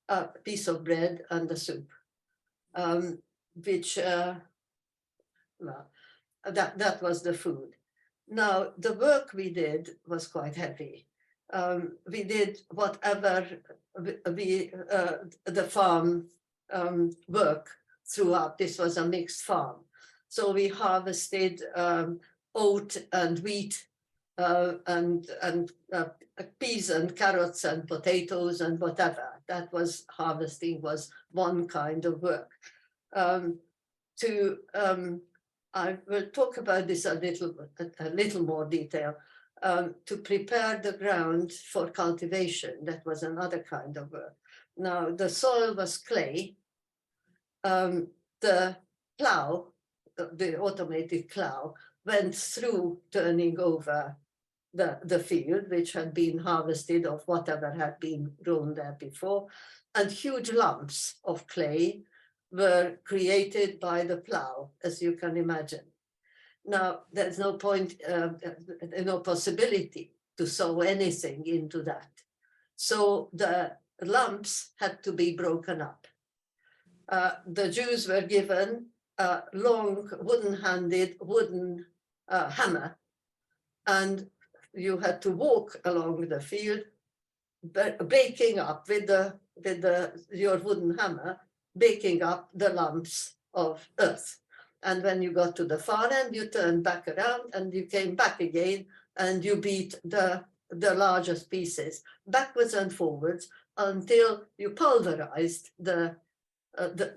a piece of bread, and the soup, which, well, that was the food. Now, the work we did was quite heavy. We did whatever the farm work throughout. This was a mixed farm. So we harvested oat and wheat and peas and carrots and potatoes and whatever. That was harvesting, was one kind of work. I will talk about this a little more detail. To prepare the ground for cultivation, that was another kind of work. Now, the soil was clay. The plow, the automated plow, went through turning over the field, which had been harvested of whatever had been grown there before, and huge lumps of clay were created by the plow, as you can imagine. Now, there's no point, no possibility to sow anything into that. So the lumps had to be broken up. The Jews were given a long wooden-handed wooden hammer, and you had to walk along the field, breaking up with your wooden hammer, breaking up the lumps of earth. And when you got to the far end, you turned back around and you came back again and you beat the largest pieces backwards and forwards until you pulverized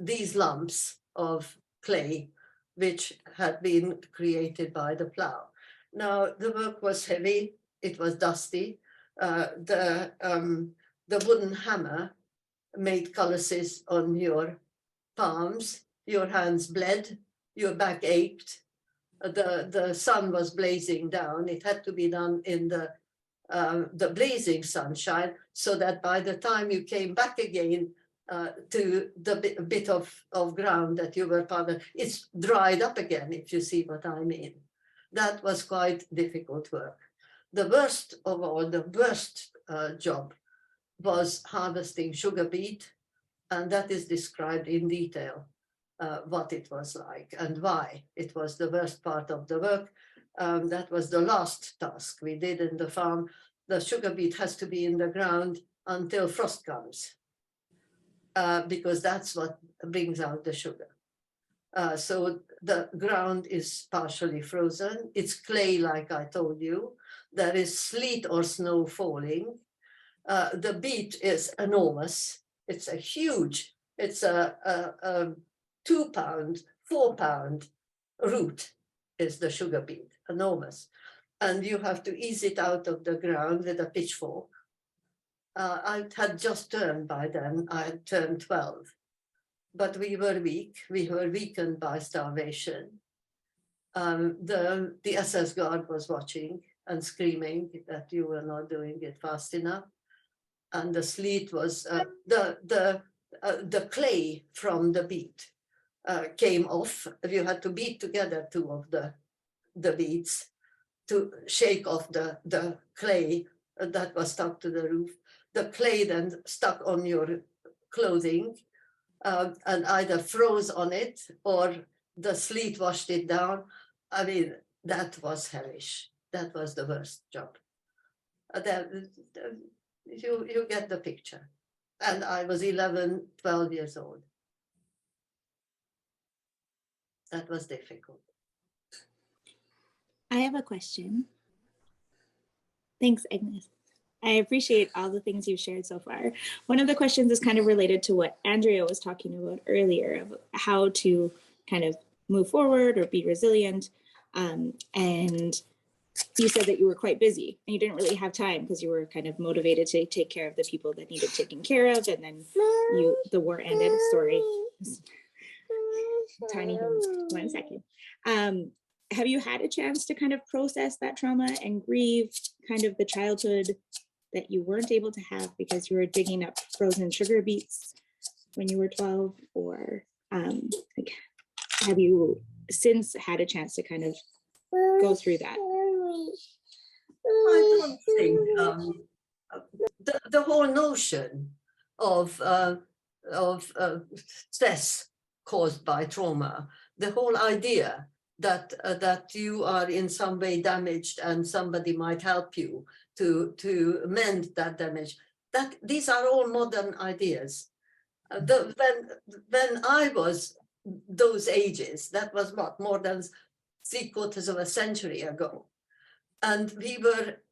these lumps of clay which had been created by the plow. Now, the work was heavy, it was dusty. The wooden hammer made calluses on your palms, your hands bled, your back ached, the sun was blazing down. It had to be done in the blazing sunshine, so that by the time you came back again to the bit of ground that you were part of, it's dried up again, if you see what I mean. That was quite difficult work. The worst of all, the worst job was harvesting sugar beet, and that is described in detail. What it was like and why it was the worst part of the work. That was the last task we did in the farm. The sugar beet has to be in the ground until frost comes, because that's what brings out the sugar. So the ground is partially frozen. It's clay, like I told you. There is sleet or snow falling. The beet is enormous. It's a huge, it's a 2 pound, 4 pound root is the sugar beet, enormous. And you have to ease it out of the ground with a pitchfork. I had just turned by then, I had turned 12. But we were weak, we were weakened by starvation. The SS guard was watching and screaming that you were not doing it fast enough. And the sleet was, the clay from the beet came off. You had to beat together 2 of the beets to shake off the clay that was stuck to the roof. The clay then stuck on your clothing and either froze on it or the sleet washed it down. I mean, that was hellish. That was the worst job. You get the picture. And I was 11, 12 years old. That was difficult. I have a question. Thanks, Agnes. I appreciate all the things you've shared so far. One of the questions is kind of related to what Andrea was talking about earlier, of how to kind of move forward or be resilient. And you said that you were quite busy and you didn't really have time because you were kind of motivated to take care of the people that needed taken care of. And then the war ended. Sorry. Tiny hands. 1 second. Have you had a chance to kind of process that trauma and grieve kind of the childhood that you weren't able to have because you were digging up frozen sugar beets when you were 12? Or like, have you since had a chance to kind of go through that? I don't think the whole notion of stress caused by trauma, the whole idea that you are in some way damaged and somebody might help you to mend that damage, that these are all modern ideas. When I was those ages, that was what, more than 3/4 of a century ago, and we were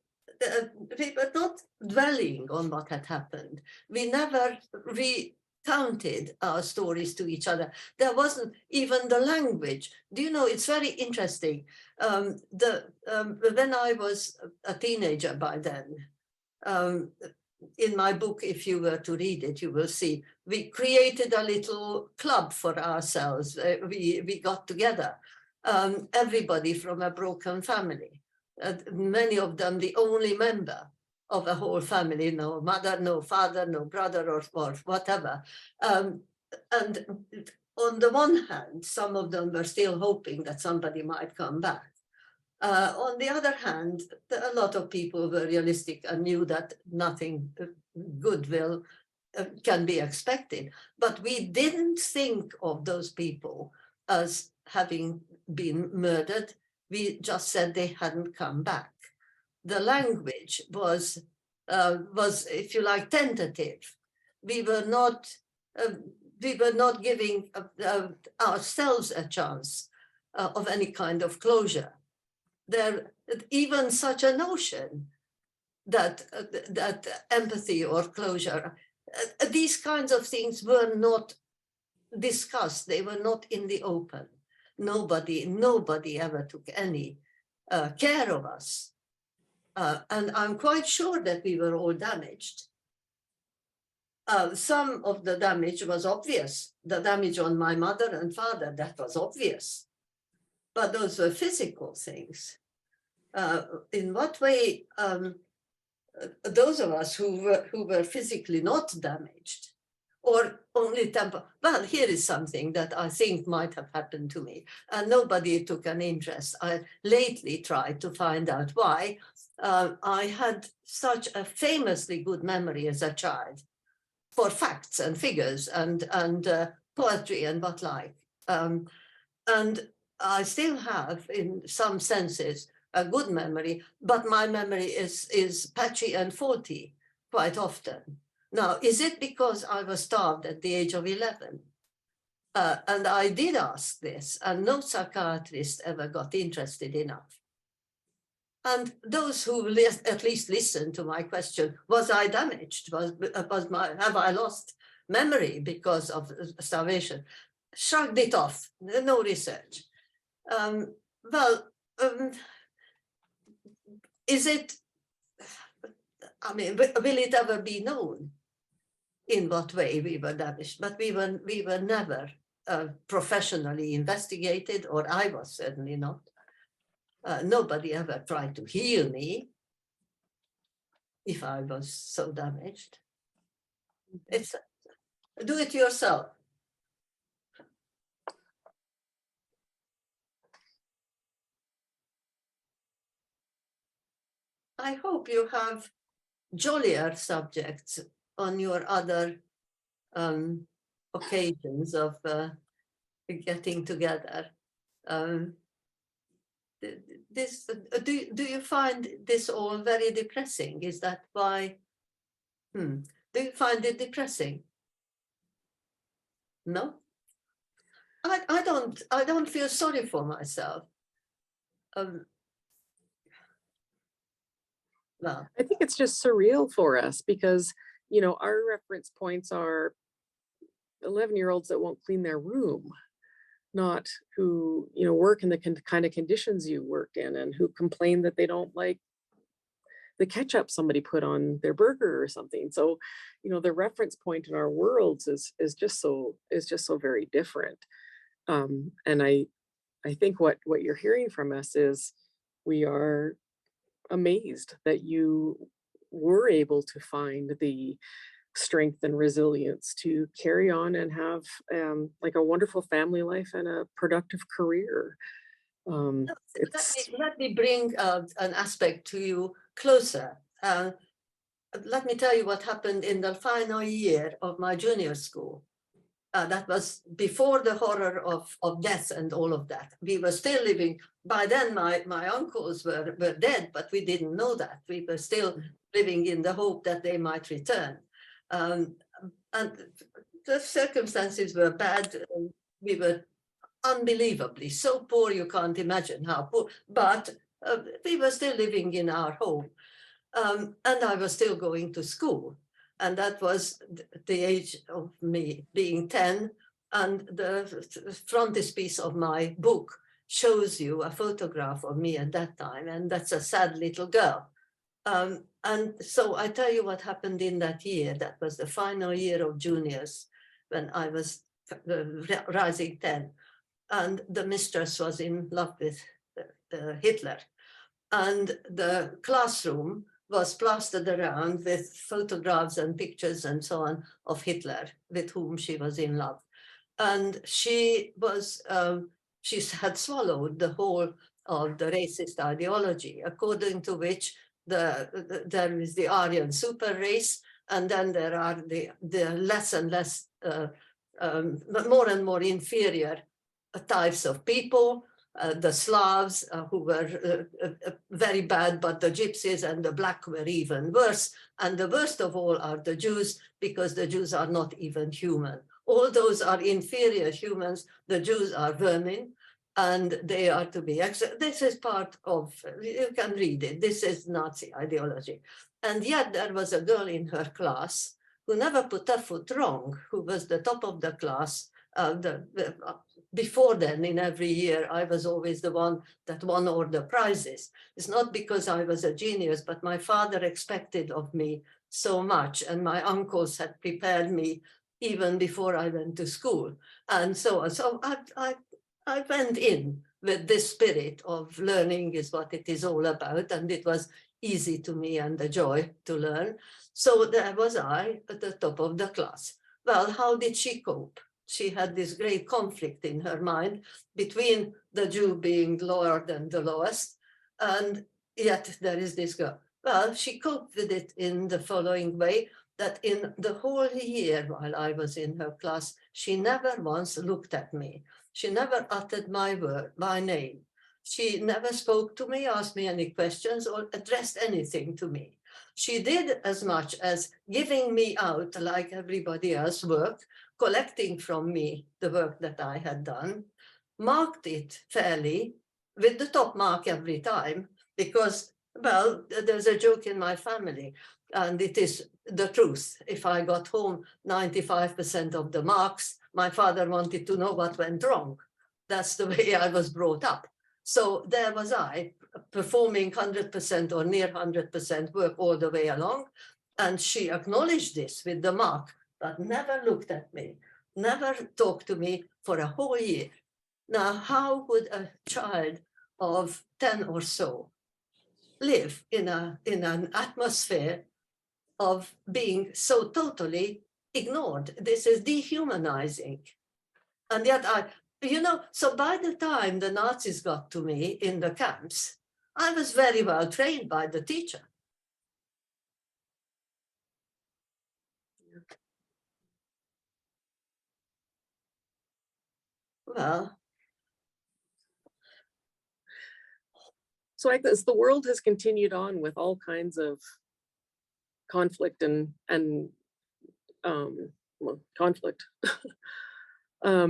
not dwelling on what had happened. We never recounted our stories to each other. There wasn't even the language. Do you know, it's very interesting. When I was a teenager by then, in my book, if you were to read it, you will see, we created a little club for ourselves. We got together, everybody from a broken family. Many of them the only member of a whole family, no mother, no father, no brother, or whatever. And on the one hand, some of them were still hoping that somebody might come back. On the other hand, a lot of people were realistic and knew that nothing good can be expected. But we didn't think of those people as having been murdered. We just said they hadn't come back. The language was, if you like, tentative. We were not giving ourselves a chance of any kind of closure. There, even such a notion that empathy or closure, these kinds of things were not discussed. They were not in the open. Nobody ever took any care of us. And I'm quite sure that we were all damaged. Some of the damage was obvious. The damage on my mother and father, that was obvious. But those were physical things. In what way, those of us who were physically not damaged, or only well, here is something that I think might have happened to me, and nobody took an interest. I lately tried to find out why. I had such a famously good memory as a child for facts and figures and poetry and what like. And I still have, in some senses, a good memory, but my memory is patchy and faulty quite often. Now, is it because I was starved at the age of 11? And I did ask this, and no psychiatrist ever got interested enough. And those who at least listened to my question, was I damaged? Have I lost memory because of starvation? Shrugged it off, no research. Is it, I mean, will it ever be known in what way we were damaged? But we were never professionally investigated, or I was certainly not. Nobody ever tried to heal me if I was so damaged. It's do it yourself. I hope you have jollier subjects on your other occasions of getting together. Do you find this all very depressing? Is that why Do you find it depressing? No? I don't feel sorry for myself. Well, I think it's just surreal for us because, you know, our reference points are 11-year-olds that won't clean their room, not who, you know, work in the kind of conditions you work in and who complain that they don't like the ketchup somebody put on their burger or something. So, you know, the reference point in our worlds is just so very different. And I think what you're hearing from us is we are amazed that you were able to find the strength and resilience to carry on and have like a wonderful family life and a productive career. It's let me bring an aspect to you closer. Let me tell you what happened in the final year of my junior school. That was before the horror of death and all of that. We were still living. By then, my uncles were dead, but we didn't know that. We were still living in the hope that they might return. And the circumstances were bad. We were unbelievably so poor, you can't imagine how poor, but we were still living in our home. And I was still going to school. And that was the age of me being 10. And the frontispiece of my book shows you a photograph of me at that time. And that's a sad little girl. And so I tell you what happened in that year. That was the final year of juniors when I was rising 10. And the mistress was in love with Hitler. And the classroom was plastered around with photographs and pictures and so on of Hitler, with whom she was in love. And she had swallowed the whole of the racist ideology, according to which there is the Aryan super race, and then there are the less and less, more and more inferior types of people, the Slavs, who were very bad, but the Gypsies and the Black were even worse. And the worst of all are the Jews, because the Jews are not even human. All those are inferior humans. The Jews are vermin, and they are to be accepted. This is part of, you can read it, this is Nazi ideology. And yet there was a girl in her class who never put a foot wrong, who was the top of the class. Before then, in every year, I was always the one that won all the prizes. It's not because I was a genius, but my father expected of me so much, and my uncles had prepared me even before I went to school. And so I went in with this spirit of learning is what it is all about, and it was easy to me and a joy to learn. So there was I at the top of the class. Well, how did she cope? She had this great conflict in her mind between the Jew being lower than the lowest, and yet there is this girl. Well, she coped with it in the following way, that in the whole year while I was in her class, she never once looked at me. She never uttered my name. She never spoke to me, asked me any questions, or addressed anything to me. She did as much as giving me out, like everybody else, work, collecting from me the work that I had done, marked it fairly, with the top mark every time, because, well, there's a joke in my family, and it is the truth. If I got home 95% of the marks, my father wanted to know what went wrong. That's the way I was brought up. So there was I, performing 100% or near 100% work all the way along, and she acknowledged this with the mark, but never looked at me, never talked to me for a whole year. Now, how would a child of 10 or so live in an atmosphere of being so totally ignored? This is dehumanizing. And yet so by the time the Nazis got to me in the camps, I was very well trained by the teacher. Well, so I guess the world has continued on with all kinds of conflict and well, conflict. How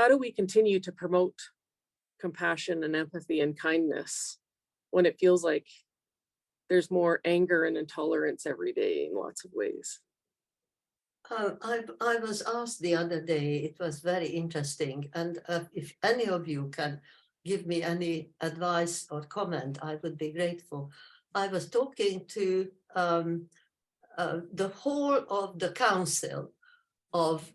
do we continue to promote compassion and empathy and kindness when it feels like there's more anger and intolerance every day in lots of ways? I was asked the other day, it was very interesting, and if any of you can give me any advice or comment, I would be grateful. I was talking to the whole of the council of,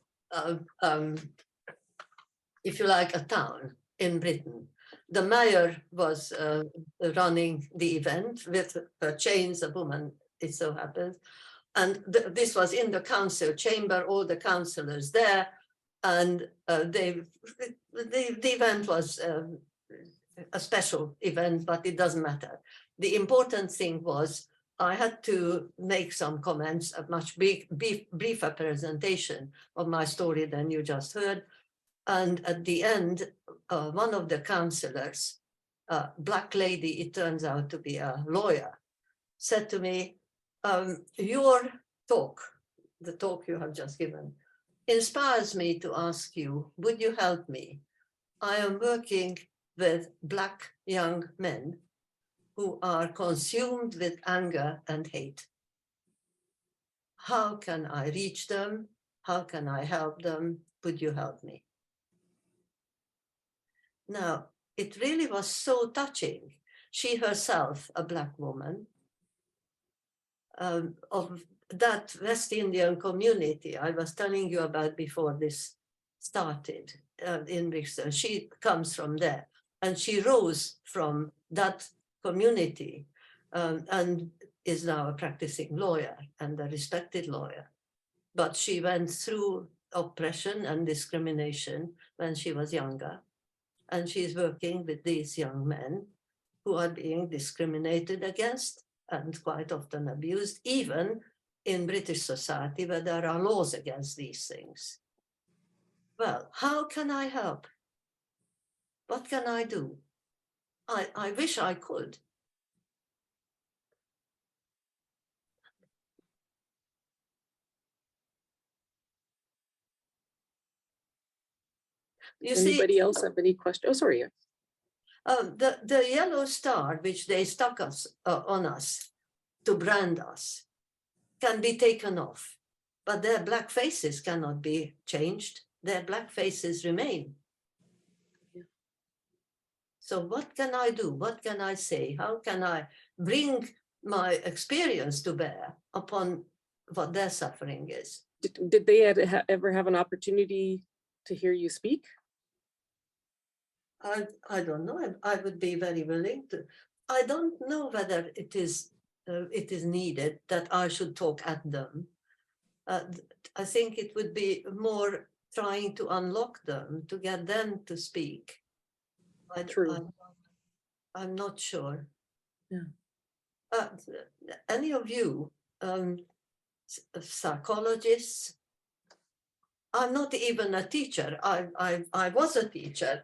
if you like, a town in Britain. The mayor was running the event with her chains, a woman, it so happens. And this was in the council chamber, all the councillors there. And the event was a special event, but it doesn't matter. The important thing was I had to make some comments, a much briefer presentation of my story than you just heard. And at the end, one of the councillors, black lady, it turns out to be a lawyer, said to me, your talk, the talk you have just given, inspires me to ask you, would you help me? I am working with black young men who are consumed with anger and hate. How can I reach them? How can I help them? Would you help me? Now, it really was so touching. She herself, a black woman, of that West Indian community I was telling you about before this started in Brixton. She comes from there, and she rose from that community and is now a practicing lawyer and a respected lawyer. But she went through oppression and discrimination when she was younger, and she's working with these young men who are being discriminated against and quite often abused, even in British society where there are laws against these things. Well, how can I help? What can I do? I wish I could. You Does anybody else have any questions? Oh, sorry. The yellow star, which they stuck us on us to brand us, can be taken off, but their black faces cannot be changed. Their black faces remain. Yeah. So what can I do? What can I say? How can I bring my experience to bear upon what their suffering is? Did they ever have an opportunity to hear you speak? I don't know. I would be very willing to. I don't know whether it is needed that I should talk at them. I think it would be more trying to unlock them, to get them to speak. True. I'm not sure. Yeah. Any of you, psychologists? I'm not even a teacher. I was a teacher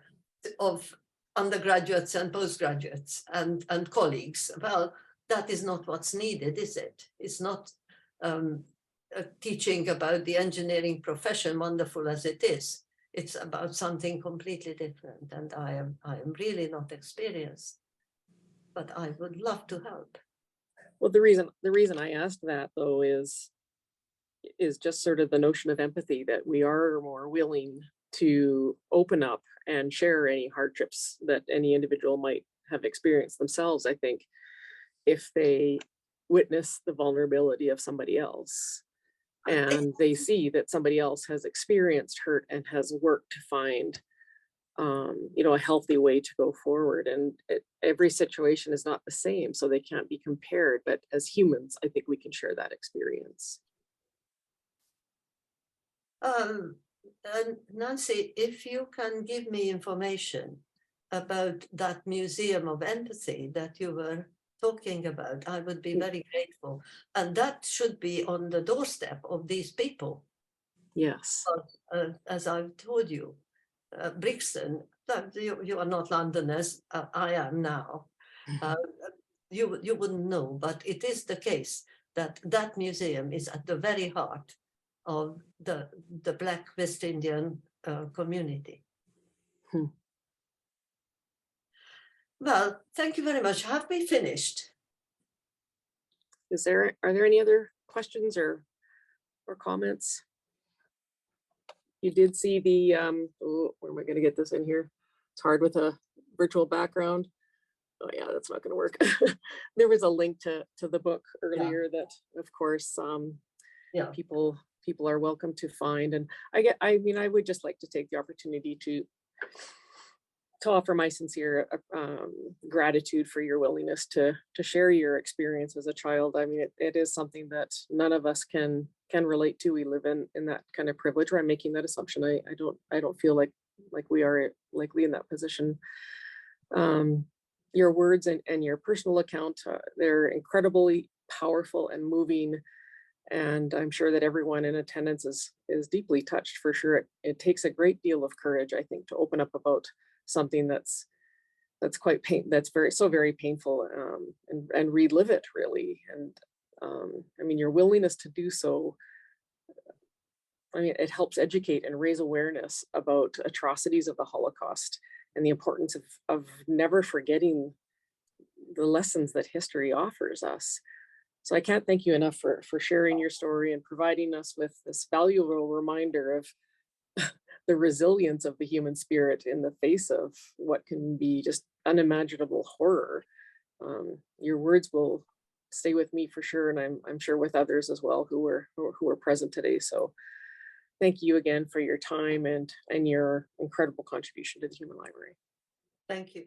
of undergraduates and postgraduates and colleagues. Well, that is not what's needed, is it? It's not teaching about the engineering profession, wonderful as it is. It's about something completely different, and I am really not experienced, but I would love to help. Well, the reason I asked that though is just sort of the notion of empathy, that we are more willing to open up and share any hardships that any individual might have experienced themselves, I think, if they witness the vulnerability of somebody else and they see that somebody else has experienced hurt and has worked to find a healthy way to go forward. And every situation is not the same, so they can't be compared, but as humans, I think we can share that experience. And Nancy, if you can give me information about that museum of empathy that you were talking about, I would be very grateful. And that should be on the doorstep of these people. Yes. As I've told you, Brixton, you are not Londoners, I am now. you wouldn't know, but it is the case that that museum is at the very heart of the Black West Indian community. Well, thank you very much. Have we finished? Are there any other questions or comments? You did see the, where am I going to get this in here? It's hard with a virtual background. Oh yeah, that's not going to work. There was a link to the book earlier that, of course, people are welcome to find. And I mean, I would just like to take the opportunity to offer my sincere gratitude for your willingness to share your experience as a child. I mean, it is something that none of us can relate to. We live in that kind of privilege, or I'm making that assumption. I don't feel like we are likely in that position. Your words and your personal account, they're incredibly powerful and moving. And I'm sure that everyone in attendance is deeply touched for sure. It takes a great deal of courage, I think, to open up about something that's quite very painful, and relive it really. And I mean, your willingness to do so, I mean, it helps educate and raise awareness about atrocities of the Holocaust and the importance of never forgetting the lessons that history offers us. So I can't thank you enough for sharing your story and providing us with this valuable reminder of the resilience of the human spirit in the face of what can be just unimaginable horror. Your words will stay with me for sure, and I'm sure with others as well who were present today. So thank you again for your time and your incredible contribution to the Human Library. Thank you.